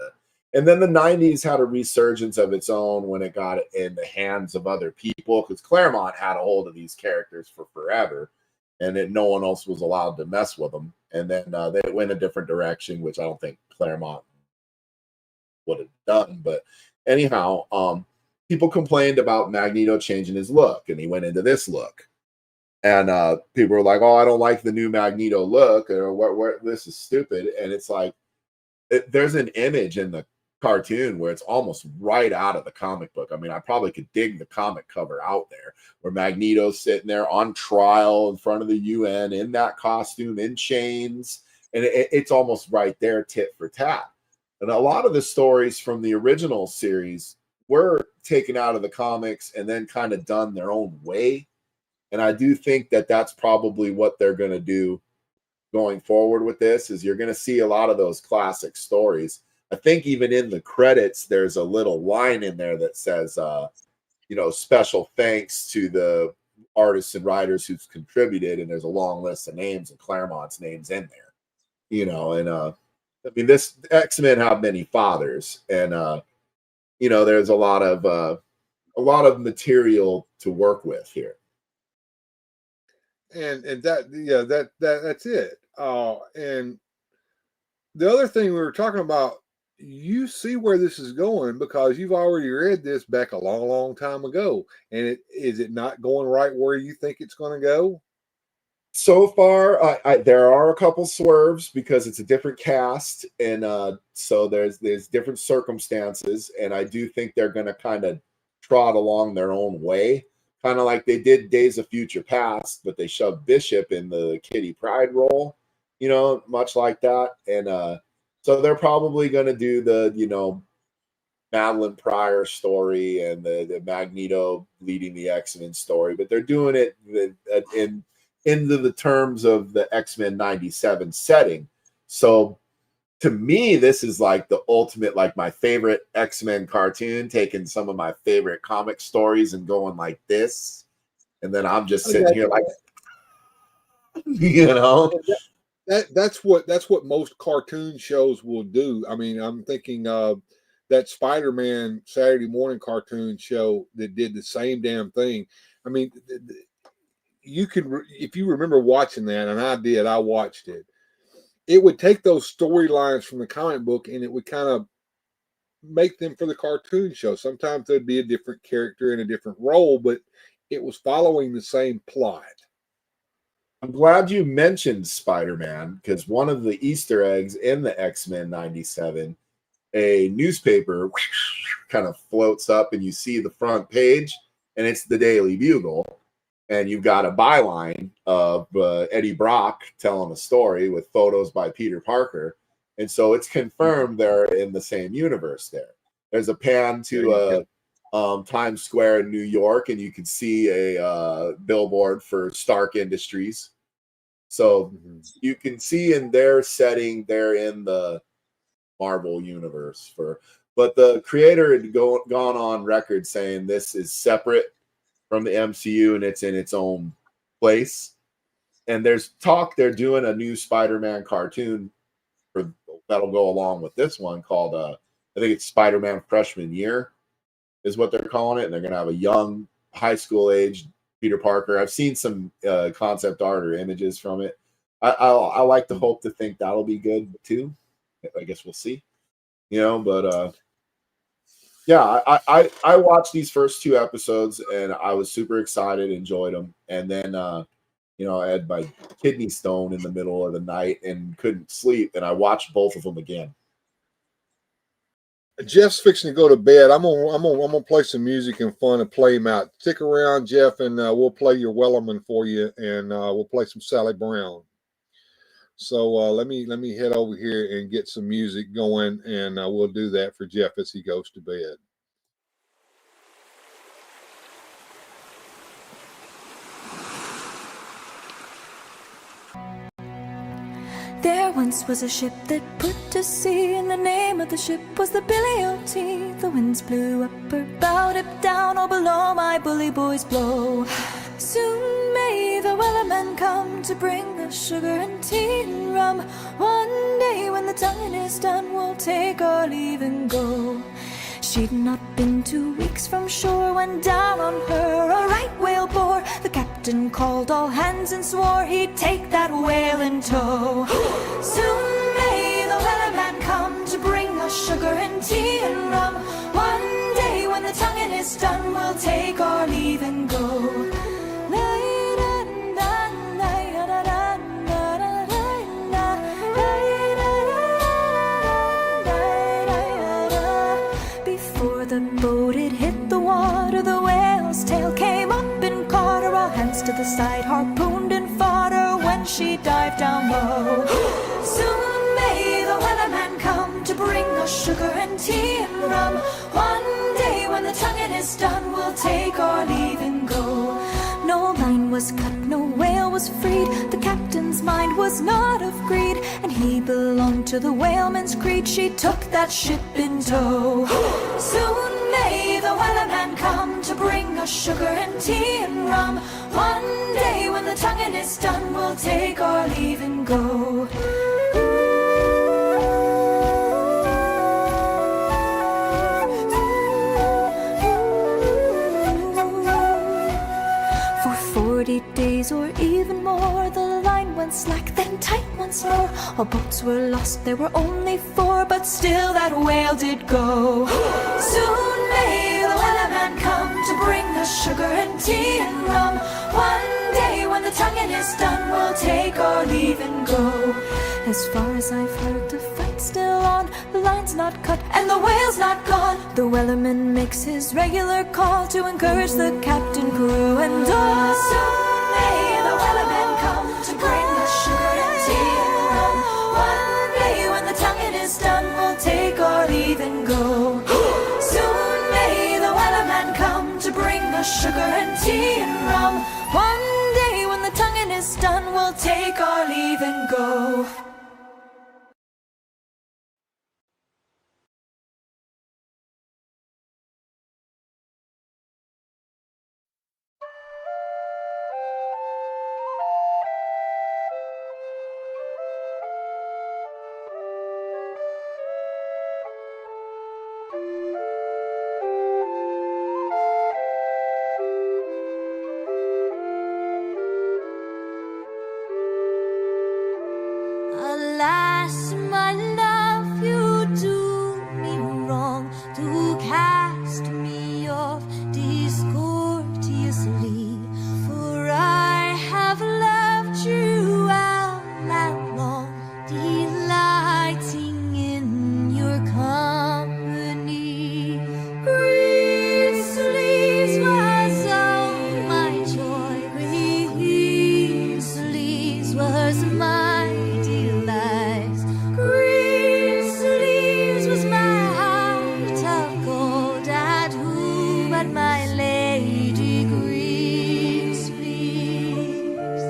Speaker 3: and then the 90s had a resurgence of its own when it got in the hands of other people, because Claremont had a hold of these characters for forever, and no one else was allowed to mess with them. And then they went a different direction, which I don't think Claremont would have done. But anyhow, people complained about Magneto changing his look, and he went into this look. And people were like, "Oh, I don't like the new Magneto look," or "What? This is stupid." And it's like, there's an image in the cartoon where it's almost right out of the comic book. I mean, I probably could dig the comic cover out there where Magneto's sitting there on trial in front of the UN in that costume, in chains, and it's almost right there, tit for tat. And a lot of the stories from the original series were taken out of the comics and then kind of done their own way. And I do think that that's probably what they're going to do going forward with this, is you're going to see a lot of those classic stories. I think even in the credits, there's a little line in there that says, special thanks to the artists and writers who've contributed. And there's a long list of names, and Claremont's names in there, and I mean, this X-Men have many fathers, and there's a lot of material to work with here.
Speaker 2: And that's it. And the other thing we were talking about, you see where this is going because you've already read this back a long, long time ago. And is it not going right where you think it's going to go?
Speaker 3: So far, there are a couple swerves because it's a different cast, and so there's different circumstances, and I do think they're going to kind of trot along their own way, kind of like they did Days of Future Past, but they shoved Bishop in the Kitty Pryde role, much like that, and so they're probably going to do the Madeline Pryor story and the Magneto leading the X-Men story, but they're doing it into the terms of the X-Men 97 setting. So to me, this is like the ultimate, like my favorite X-Men cartoon, taking some of my favorite comic stories and going like this. And then I'm just sitting here like, you know,
Speaker 2: that's what most cartoon shows will do. I mean, I'm thinking that Spider-Man Saturday morning cartoon show that did the same damn thing. I mean, you can, if you remember watching that, and I did, I watched it. It would take those storylines from the comic book and it would kind of make them for the cartoon show. Sometimes there'd be a different character in a different role, but it was following the same plot.
Speaker 3: I'm glad you mentioned Spider-Man, because one of the Easter eggs in the X-Men 97, a newspaper kind of floats up and you see the front page and it's the Daily Bugle. And you've got a byline of Eddie Brock telling a story with photos by Peter Parker. And so it's confirmed they're in the same universe there. There's a pan to Times Square in New York, and you can see a billboard for Stark Industries. So you can see in their setting, they're in the Marvel universe. But the creator had gone on record saying this is separate from the MCU and it's in its own place. And there's talk they're doing a new Spider-Man cartoon that'll go along with this one called I think it's Spider-Man Freshman Year is what they're calling it, and they're gonna have a young high school age Peter Parker. I've seen some concept art or images from it. I like to hope to think that'll be good too. I guess we'll see, you know, but yeah, I watched these first 2 episodes and I was super excited, enjoyed them. And then, you know, I had my kidney stone in the middle of the night and couldn't sleep. And I watched both of them again.
Speaker 2: Jeff's fixing to go to bed. I'm gonna play some music and fun and play him out. Stick around, Jeff, and we'll play your Wellerman for you, and we'll play some Sally Brown. So let me head over here and get some music going, and we'll do that for Jeff as he goes to bed.
Speaker 16: There once was a ship that put to sea, and the name of the ship was the Billy O.T. The winds blew up her bow, up down, or below my bully boys blow. Soon may the Wellerman come to bring us sugar and tea and rum. One day when the tonguing is done, we'll take our leave and go. She'd not been 2 weeks from shore when down on her a right whale bore. The captain called all hands and swore he'd take that whale in tow. Soon may the Wellerman come to bring us sugar and tea and rum. One day when the tonguing is done, we'll take our leave and go. The boat had hit the water, the whale's tail came up and caught her. All hands to the side, harpooned and fought her when she dived down low. Soon may the Wellerman come to bring us sugar and tea and rum. One day when the tonguing is done, we'll take our leave and go. No line was cut, no whale was freed. The captain's mind was not of greed, and he belonged to the whaleman's creed. She took that ship in tow. Soon may the Wellerman come to bring us sugar and tea and rum. One day when the tonguing is done, we'll take our leave and go. For 40 days or even more, the line went slack, then tight once more. All boats were lost, there were only 4, but still that whale did go. Soon may the Wellerman come to bring us sugar and tea and rum. One day when the tonguing is done, we'll take our leave and go. As far as I've heard, the fight's still on, the line's not cut and the whale's not gone. The Wellerman makes his regular call to encourage the captain, crew, and all. Soon may the Wellerman come to bring us sugar and tea and rum. One day when the tonguing is done, we'll take our leave and go. sugar and tea and rum. One day when the tonguing is done, we'll take our leave and go. Alas, my love, you do me wrong to cast me off discourteously, for I have loved you all night long, delighting in your company. Green sleeves was all my joy, green sleeves was my Green sleeves was my heart of gold, and who but my lady green sleeves?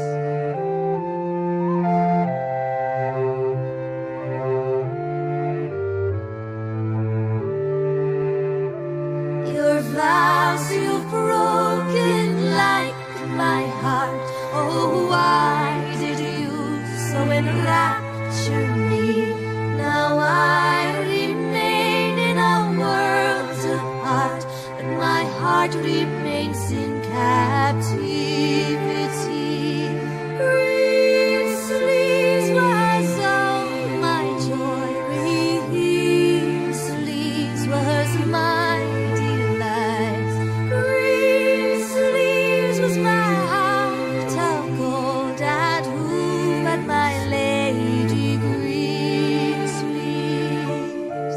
Speaker 16: Your vows you've broken like my heart. Oh, why did you so enrapture me? Now I remain in a world apart, but my heart remains in captivity. Green sleeves was all my joy, green sleeves was my delight. Green sleeves was my heart of gold, and who but my lady green sleeves?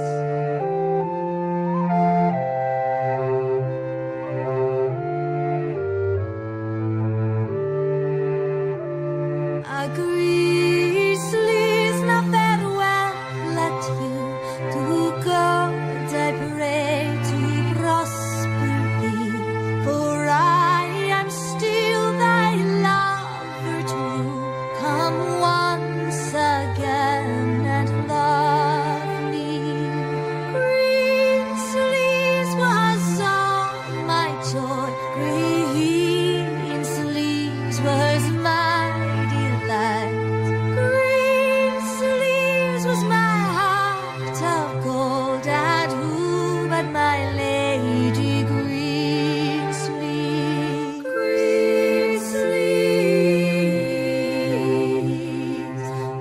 Speaker 16: A green sleeves, now farewell, let you to God I pray to prosper thee, for I am still thy lover true. Come once again and love me. Green sleeves was all my joy, green sleeves was my delight. Green sleeves was my heart of gold, and who but my lady green sleeves? Green sleeves,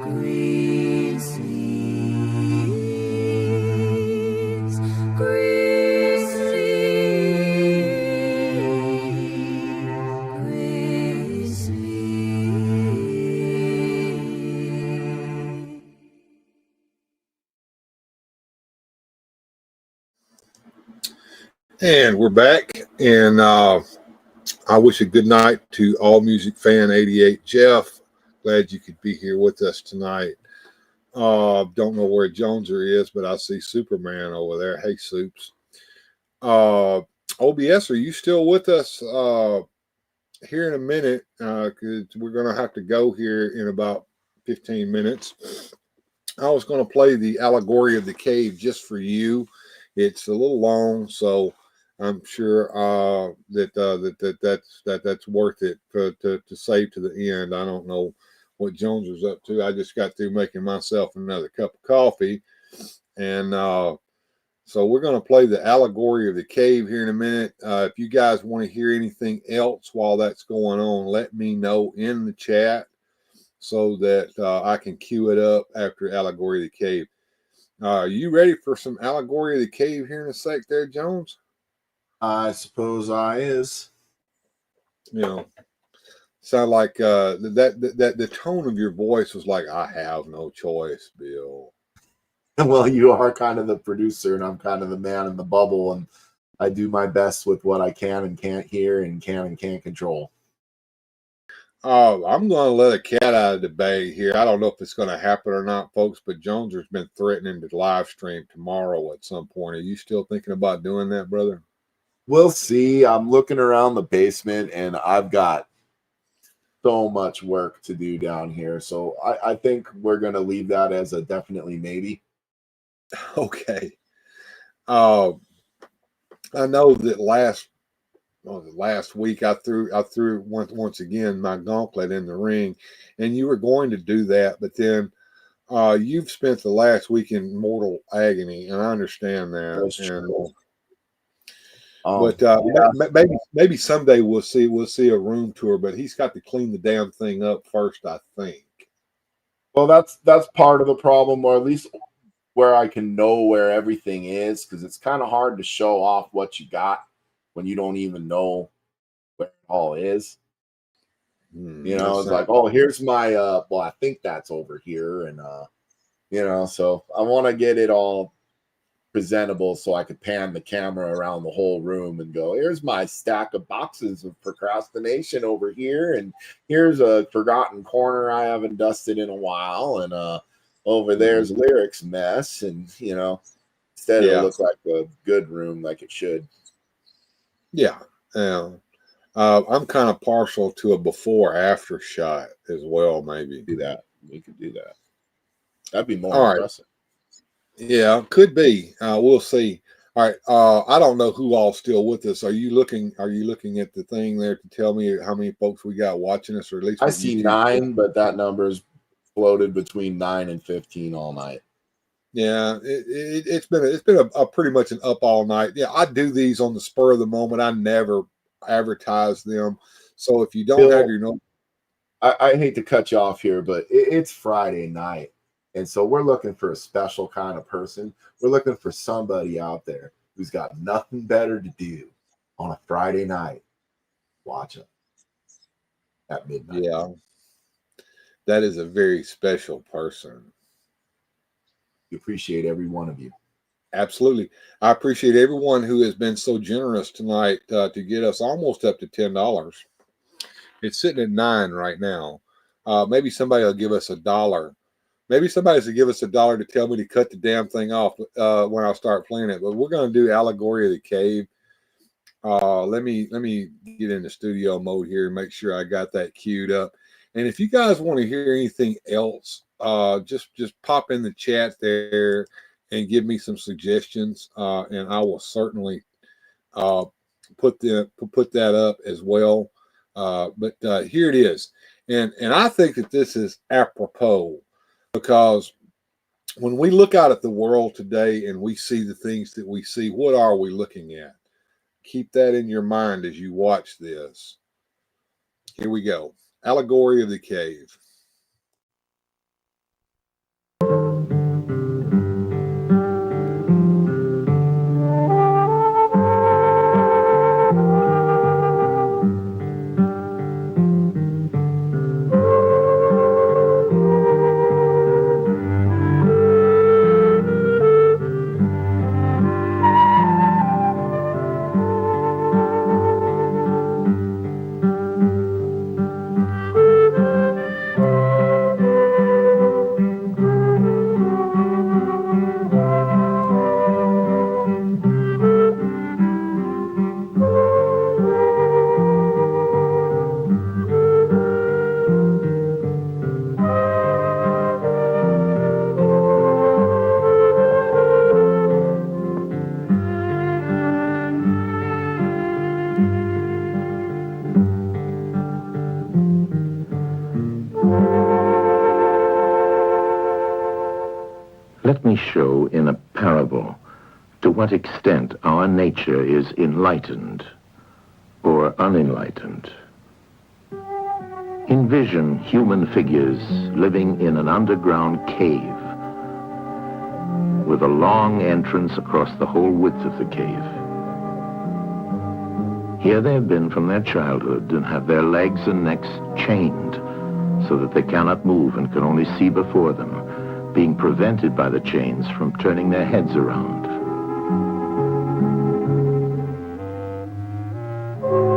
Speaker 16: green sleeves, green sleeves, green sleeves.
Speaker 2: And we're back, and I wish a good night to All Music Fan 88 Jeff. Glad you could be here with us tonight. Don't know where Joneser is, but I see Superman over there. Hey, Soups. OBS, are you still with us here in a minute? Because we're going to have to go here in about 15 minutes. I was going to play the Allegory of the Cave just for you. It's a little long, so I'm sure that's worth it to save to the end. I don't know what Jones was up to. I just got through making myself another cup of coffee, and so we're going to play the Allegory of the Cave here in a minute. If you guys want to hear anything else while that's going on, let me know in the chat so that I can cue it up after Allegory of the Cave. Are you ready for some Allegory of the Cave here in a sec there, Jones?
Speaker 3: I suppose I is.
Speaker 2: You know, sound like that the tone of your voice was like, I have no choice, Bill.
Speaker 3: Well, you are kind of the producer, and I'm kind of the man in the bubble, and I do my best with what I can and can't hear and can and can't control.
Speaker 2: I'm going to let a cat out of the bag here. I don't know if it's going to happen or not, folks, but Joneser's been threatening to live stream tomorrow at some point. Are you still thinking about doing that, brother?
Speaker 3: We'll see. I'm looking around the basement, and I've got so much work to do down here. So I think we're going to leave that as a definitely maybe.
Speaker 2: Okay. I know that last week I threw once again my gauntlet in the ring, and you were going to do that, but then you've spent the last week in mortal agony, and I understand that.
Speaker 3: That's true.
Speaker 2: But maybe someday we'll see a room tour, but he's got to clean the damn thing up first, I think.
Speaker 3: Well, that's part of the problem, or at least where I can know where everything is, because it's kind of hard to show off what you got when you don't even know where it all is. You know, it's like, oh, here's my well, I think that's over here, and you know, so I want to get it all presentable so I could pan the camera around the whole room and go, here's my stack of boxes of procrastination over here, and here's a forgotten corner I haven't dusted in a while, and over there's lyrics mess, and you know, instead it'll look like a good room like it should.
Speaker 2: Yeah. I'm kind of partial to a before-after shot as well. Maybe
Speaker 3: do that. We could do that. That'd be more impressive.
Speaker 2: Yeah, could be. We'll see. All right. I don't know who all's still with us. Are you looking at the thing there to tell me how many folks we got watching us, or at least
Speaker 3: I see 9, but that number's floated between 9 and 15 all night.
Speaker 2: Yeah, it's been a pretty much an up all night. Yeah, I do these on the spur of the moment. I never advertise them. So if you don't have your note,
Speaker 3: I hate to cut you off here, but it's Friday night. And so we're looking for a special kind of person. We're looking for somebody out there who's got nothing better to do on a Friday night. Watch it at midnight.
Speaker 2: Yeah. That is a very special person.
Speaker 3: We appreciate every one of you.
Speaker 2: Absolutely. I appreciate everyone who has been so generous tonight to get us almost up to $10. It's sitting at $9 right now. Maybe somebody will give us $1. Maybe somebody's to give us $1 to tell me to cut the damn thing off when I start playing it. But we're going to do Allegory of the Cave. Let me get into studio mode here and make sure I got that queued up. And if you guys want to hear anything else, just pop in the chat there and give me some suggestions, and I will certainly put that up as well. But here it is, and I think that this is apropos, because when we look out at the world today and we see the things that we see, what are we looking at? Keep that in your mind as you watch this. Here we go. Allegory of the Cave.
Speaker 19: Let me show in a parable to what extent our nature is enlightened or unenlightened. Envision human figures living in an underground cave with a long entrance across the whole width of the cave. Here they have been from their childhood and have their legs and necks chained so that they cannot move and can only see before them, being prevented by the chains from turning their heads around.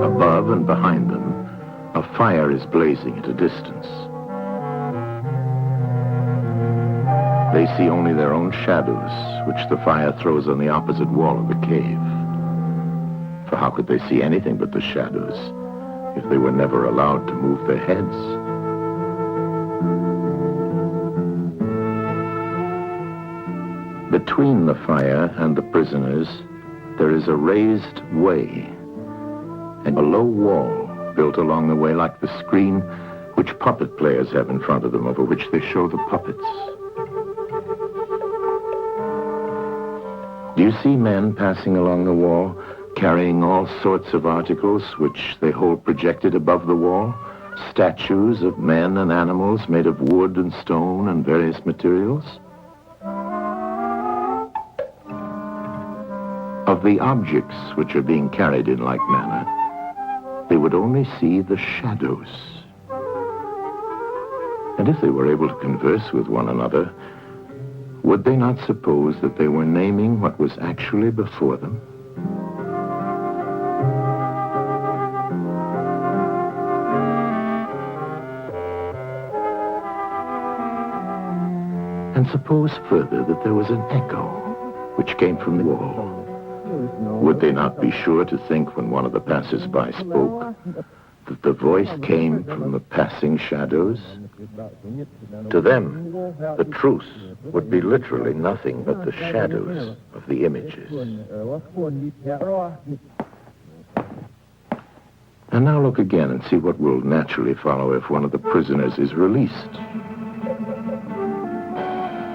Speaker 19: Above and behind them, a fire is blazing at a distance. They see only their own shadows, which the fire throws on the opposite wall of the cave. For how could they see anything but the shadows if they were never allowed to move their heads? Between the fire and the prisoners, there is a raised way and a low wall built along the way like the screen which puppet players have in front of them, over which they show the puppets. Do you see men passing along the wall, carrying all sorts of articles which they hold projected above the wall? Statues of men and animals made of wood and stone and various materials? Of the objects which are being carried in like manner, they would only see the shadows. And if they were able to converse with one another, would they not suppose that they were naming what was actually before them? And suppose further that there was an echo which came from the wall. Would they not be sure to think when one of the passers-by spoke that the voice came from the passing shadows? To them, the truth would be literally nothing but the shadows of the images. And now look again and see what will naturally follow if one of the prisoners is released.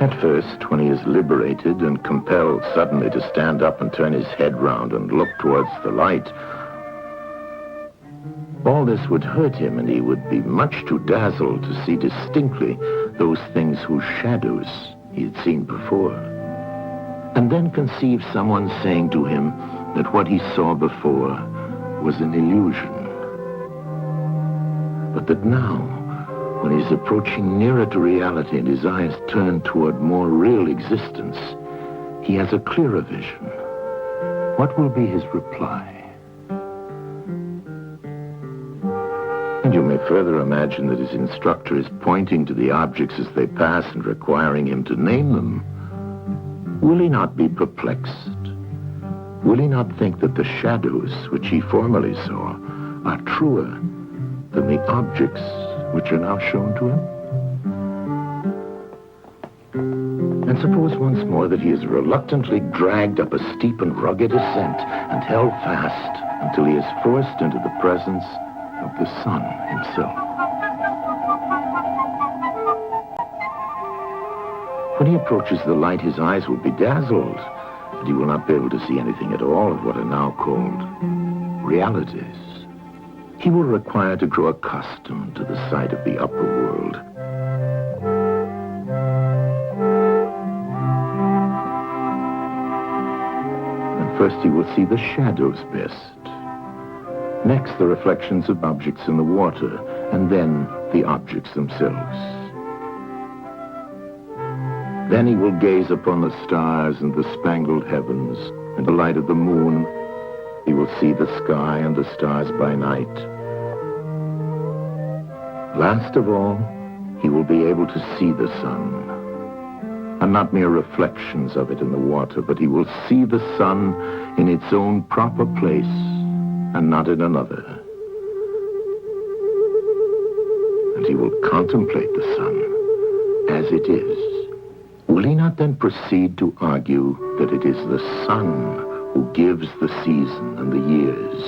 Speaker 19: At first, when he is liberated and compelled suddenly to stand up and turn his head round and look towards the light, all this would hurt him, and he would be much too dazzled to see distinctly those things whose shadows he had seen before. And then conceive someone saying to him that what he saw before was an illusion. But that now, when he's approaching nearer to reality and his eyes turn toward more real existence, he has a clearer vision. What will be his reply? And you may further imagine that his instructor is pointing to the objects as they pass and requiring him to name them. Will he not be perplexed? Will he not think that the shadows which he formerly saw are truer than the objects which are now shown to him? And suppose once more that he is reluctantly dragged up a steep and rugged ascent and held fast until he is forced into the presence of the sun himself. When he approaches the light, his eyes will be dazzled, and he will not be able to see anything at all of what are now called realities. He will require to grow accustomed to the sight of the upper world. And first he will see the shadows best. Next, the reflections of objects in the water, and then the objects themselves. Then he will gaze upon the stars and the spangled heavens, and the light of the moon. He will see the sky and the stars by night. Last of all, he will be able to see the sun, and not mere reflections of it in the water, but he will see the sun in its own proper place, and not in another. And he will contemplate the sun as it is. Will he not then proceed to argue that it is the sun who gives the season and the years,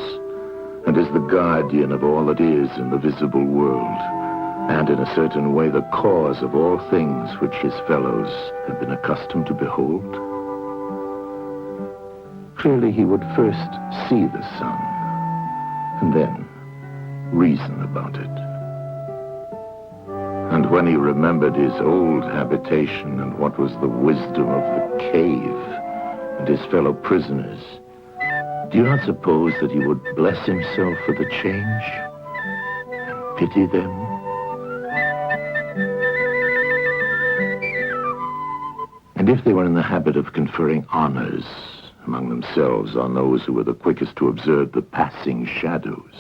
Speaker 19: and is the guardian of all that is in the visible world, and in a certain way the cause of all things which his fellows have been accustomed to behold? Clearly he would first see the sun, and then reason about it. And when he remembered his old habitation and what was the wisdom of the cave and his fellow prisoners, do you not suppose that he would bless himself for the change and pity them? And if they were in the habit of conferring honors among themselves on those who were the quickest to observe the passing shadows,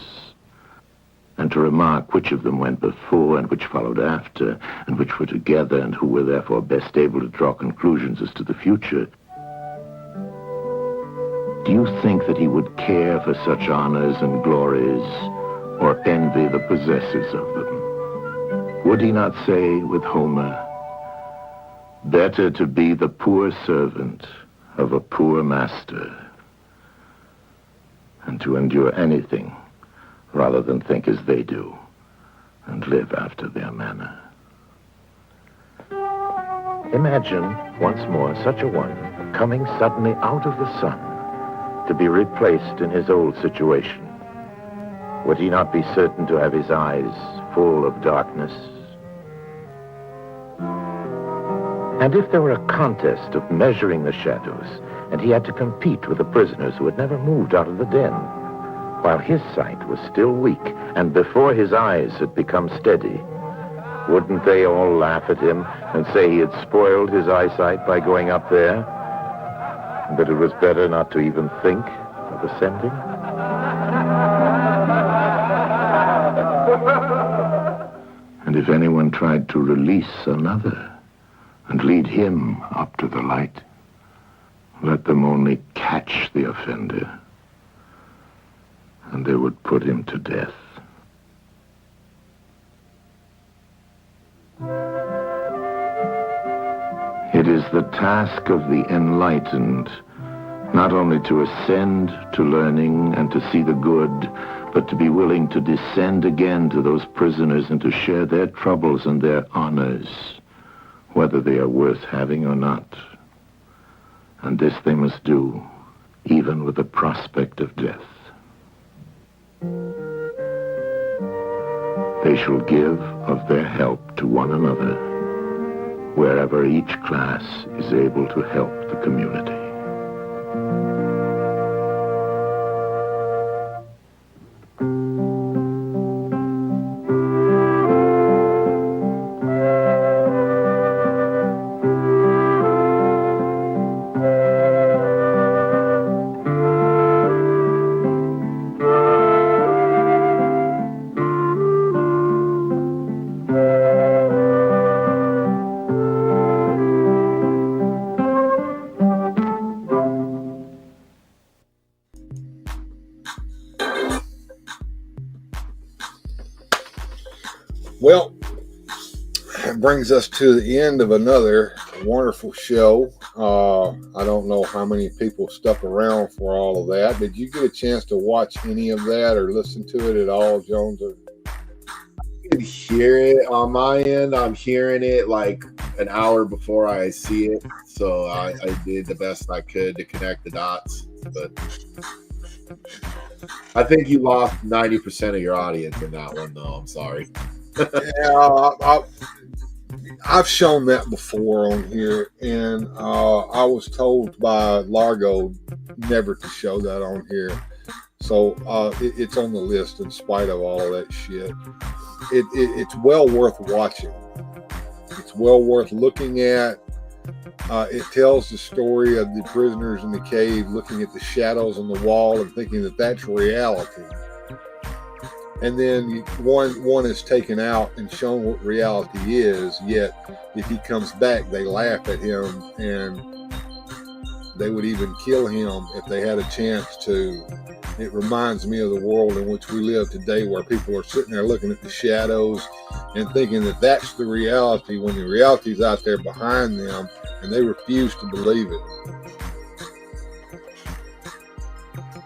Speaker 19: and to remark which of them went before and which followed after, and which were together, and who were therefore best able to draw conclusions as to the future, Do you think that he would care for such honors and glories, or envy the possessors of them? Would he not say with Homer, better to be the poor servant of a poor master, and to endure anything rather than think as they do and live after their manner? Imagine once more such a one coming suddenly out of the sun to be replaced in his old situation. Would he not be certain to have his eyes full of darkness? And if there were a contest of measuring the shadows, and he had to compete with the prisoners who had never moved out of the den, while his sight was still weak, and before his eyes had become steady, wouldn't they all laugh at him and say he had spoiled his eyesight by going up there, and that it was better not to even think of ascending? And if anyone tried to release another and lead him up to the light, let them only catch the offender, and they would put him to death. It is the task of the enlightened not only to ascend to learning and to see the good, but to be willing to descend again to those prisoners and to share their troubles and their honors, whether they are worth having or not. And this they must do, even with the prospect of death. They shall give of their help to one another, wherever each class is able to help the community.
Speaker 2: Well, that brings us to the end of another wonderful show. I don't know how many people stuck around for all of that. Did you get a chance to watch any of that or listen to it at all, Jones?
Speaker 3: I can hear it on my end. I'm hearing it like an hour before I see it. So I did the best I could to connect the dots. But I think you lost 90% of your audience in that one, though. I'm sorry.
Speaker 2: Yeah, I've shown that before on here, and I was told by Largo never to show that on here. So it's on the list in spite of all that shit. It's well worth watching. It's well worth looking at. It tells the story of the prisoners in the cave looking at the shadows on the wall and thinking that that's reality. And then one is taken out and shown what reality is, yet if he comes back, they laugh at him, and they would even kill him if they had a chance to. It reminds me of the world in which we live today, where people are sitting there looking at the shadows and thinking that that's the reality, when the reality is out there behind them, and they refuse to believe it.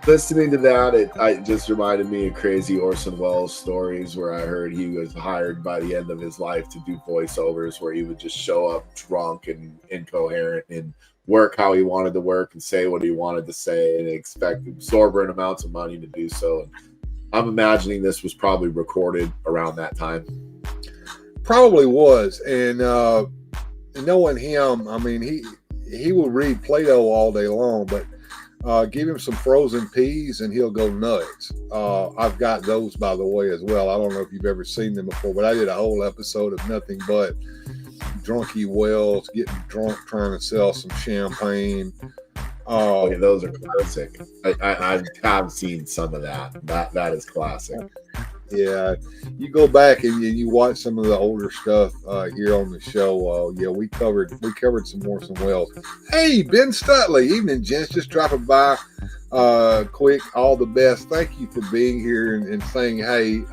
Speaker 3: Listening to that, it just reminded me of crazy Orson Welles stories where I heard he was hired by the end of his life to do voiceovers, where he would just show up drunk and incoherent and work how he wanted to work and say what he wanted to say and expect exorbitant amounts of money to do so. And I'm imagining this was probably recorded around that time.
Speaker 2: Probably was. And knowing him, I mean, he will read Plato all day long, but give him some frozen peas and he'll go nuts. I've got those, by the way, as well. I don't know if you've ever seen them before, but I did a whole episode of nothing but Drunky Wells getting drunk trying to sell some champagne.
Speaker 3: Oh, yeah, those are classic. I have seen some of that. That is classic.
Speaker 2: Yeah, you go back and you watch some of the older stuff here on the show. Yeah, we covered some Orson Welles. Hey, Ben Stutley, evening, gents. Just dropping by. Quick, all the best. Thank you for being here and saying hey.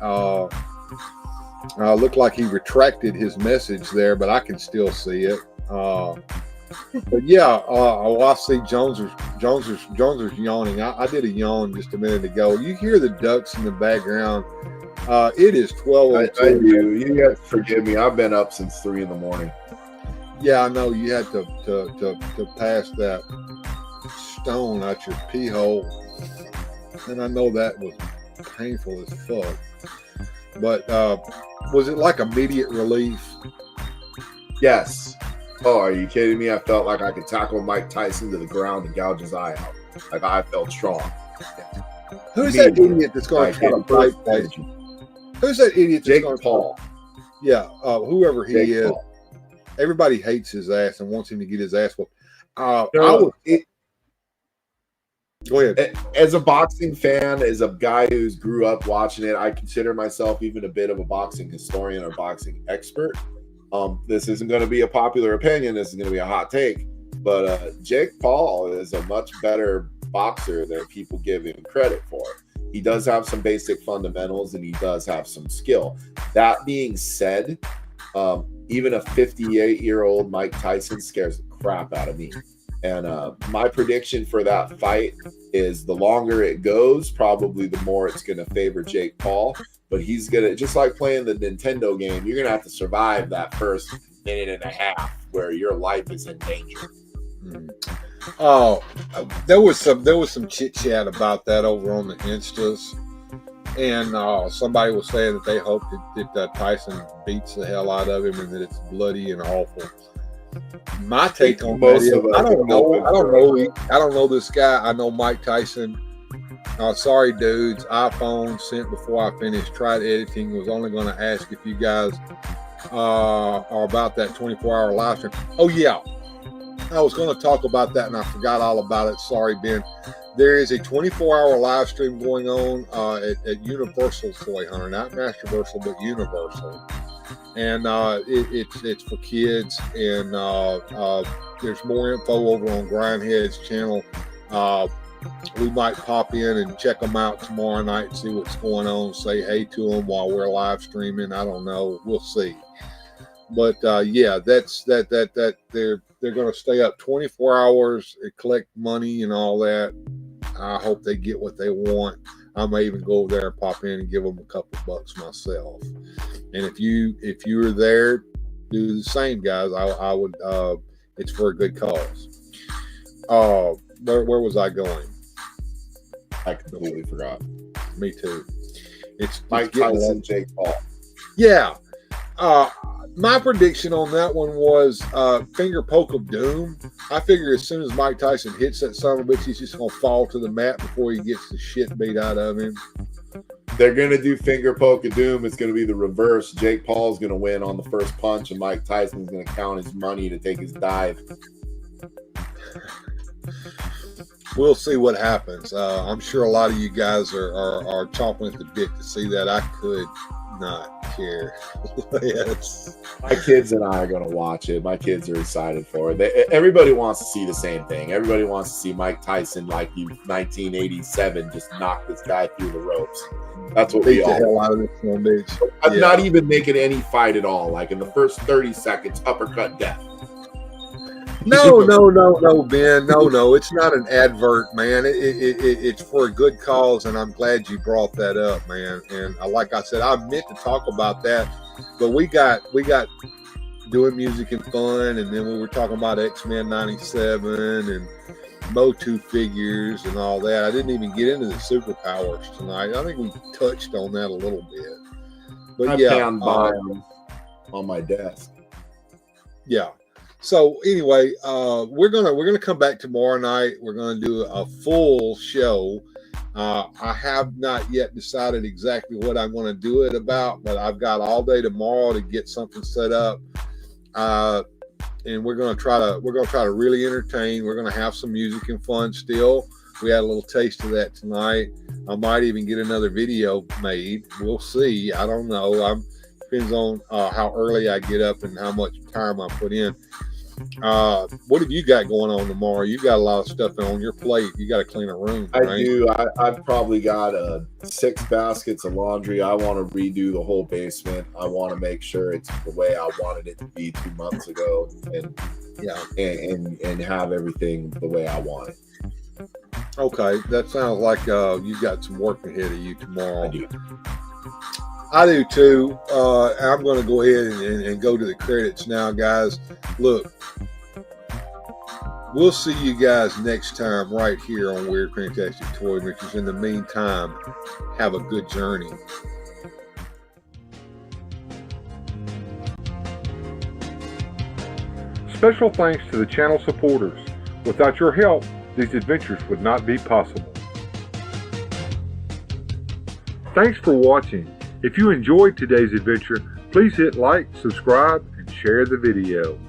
Speaker 2: Looked like he retracted his message there, but I can still see it. But yeah, I see Joneser's yawning. I did a yawn just a minute ago. You hear the ducks in the background. It is 12:02.
Speaker 3: I do. You have to forgive me. I've been up since 3 in the morning.
Speaker 2: Yeah, I know you had to pass that stone out your pee hole, and I know that was painful as fuck. But was it like immediate relief?
Speaker 3: Yes. Oh, are you kidding me? I felt like I could tackle Mike Tyson to the ground and gouge his eye out. Like I felt strong.
Speaker 2: Who's that idiot that's going to try to fight Tyson? Who's that idiot?
Speaker 3: Jake Paul.
Speaker 2: Yeah, whoever he
Speaker 3: Jake
Speaker 2: is.
Speaker 3: Paul.
Speaker 2: Everybody hates his ass and wants him to get his ass whooped. Go ahead.
Speaker 3: As a boxing fan, as a guy who's grew up watching it, I consider myself even a bit of a boxing historian or boxing expert. This isn't going to be a popular opinion. This is going to be a hot take. But Jake Paul is a much better boxer than people give him credit for. He does have some basic fundamentals and he does have some skill. That being said, even a 58-year-old Mike Tyson scares the crap out of me. And my prediction for that fight is the longer it goes, probably the more it's going to favor Jake Paul. But he's going to, just like playing the Nintendo game, you're going to have to survive that first minute and a half where your life is in danger.
Speaker 2: Oh, there was some chit chat about that over on the Instas, and somebody was saying that they hope that Tyson beats the hell out of him and that it's bloody and awful. My take on that is, I don't know this guy. I know Mike Tyson. Sorry, dudes. iPhone sent before I finished. Tried editing. Was only going to ask if you guys are about that 24-hour live stream. Oh yeah, I was going to talk about that and I forgot all about it. Sorry, Ben. There is a 24-hour live stream going on at Universal Toy Hunter, not Masterversal, but Universal. And it's for kids, and there's more info over on Grindhead's channel. We might pop in and check them out tomorrow night and see what's going on. Say hey to them while we're live streaming. I don't know. We'll see. But yeah, that's that. They're going to stay up 24 hours, collect money and all that. I hope they get what they want. I may even go over there and pop in and give them a couple bucks myself. And if you are there, do the same, guys. I would. It's for a good cause. Where was I going?
Speaker 3: I completely forgot.
Speaker 2: Me too. It's
Speaker 3: Mike Tyson, Jake Paul.
Speaker 2: Yeah. My prediction on that one was finger poke of doom. I figure as soon as Mike Tyson hits that son of a bitch, he's just going to fall to the mat before he gets the shit beat out of him.
Speaker 3: They're going to do finger poke of doom. It's going to be the reverse. Jake Paul's going to win on the first punch, and Mike Tyson's going to count his money to take his dive.
Speaker 2: We'll see what happens. I'm sure a lot of you guys are chomping at the bit to see that. I could not care. Yes.
Speaker 3: My kids and I are going to watch it. My kids are excited for it. Everybody wants to see the same thing. Everybody wants to see Mike Tyson, like he 1987, just knock this guy through the ropes. That's what we all
Speaker 2: hell out of this one, bitch.
Speaker 3: I'm not even making any fight at all. Like in the first 30 seconds, uppercut death.
Speaker 2: No, Ben. No. It's not an advert, man. It's for a good cause, and I'm glad you brought that up, man. And like I said, I meant to talk about that, but we got doing music and fun, and then we were talking about X-Men 97 and Motu figures and all that. I didn't even get into the Super Powers tonight. I think we touched on that a little bit. But
Speaker 3: I found mine on my desk.
Speaker 2: Yeah. So anyway, we're gonna come back tomorrow night. We're gonna do a full show. I have not yet decided exactly what I'm going to do it about, but I've got all day tomorrow to get something set up. And we're gonna try to really entertain. We're gonna have some music and fun still. We had a little taste of that tonight. I might even get another video made. We'll see. I don't know. Depends on how early I get up and how much time I put in. What have you got going on tomorrow? You got a lot of stuff on your plate. You got to clean a room.
Speaker 3: I
Speaker 2: right?
Speaker 3: do. I've probably got 6 baskets of laundry. I want to redo the whole basement. I want to make sure it's the way I wanted it to be 2 months ago, and and have everything the way I want it.
Speaker 2: Okay, that sounds like you've got some work ahead of you tomorrow.
Speaker 3: I do.
Speaker 2: I do too. I'm going to go ahead and go to the credits now, guys. Look, we'll see you guys next time right here on Weird Fantastic Toy Mixers. In the meantime, have a good journey. Special thanks to the channel supporters. Without your help, these adventures would not be possible. Thanks for watching. If you enjoyed today's adventure, please hit like, subscribe, and share the video.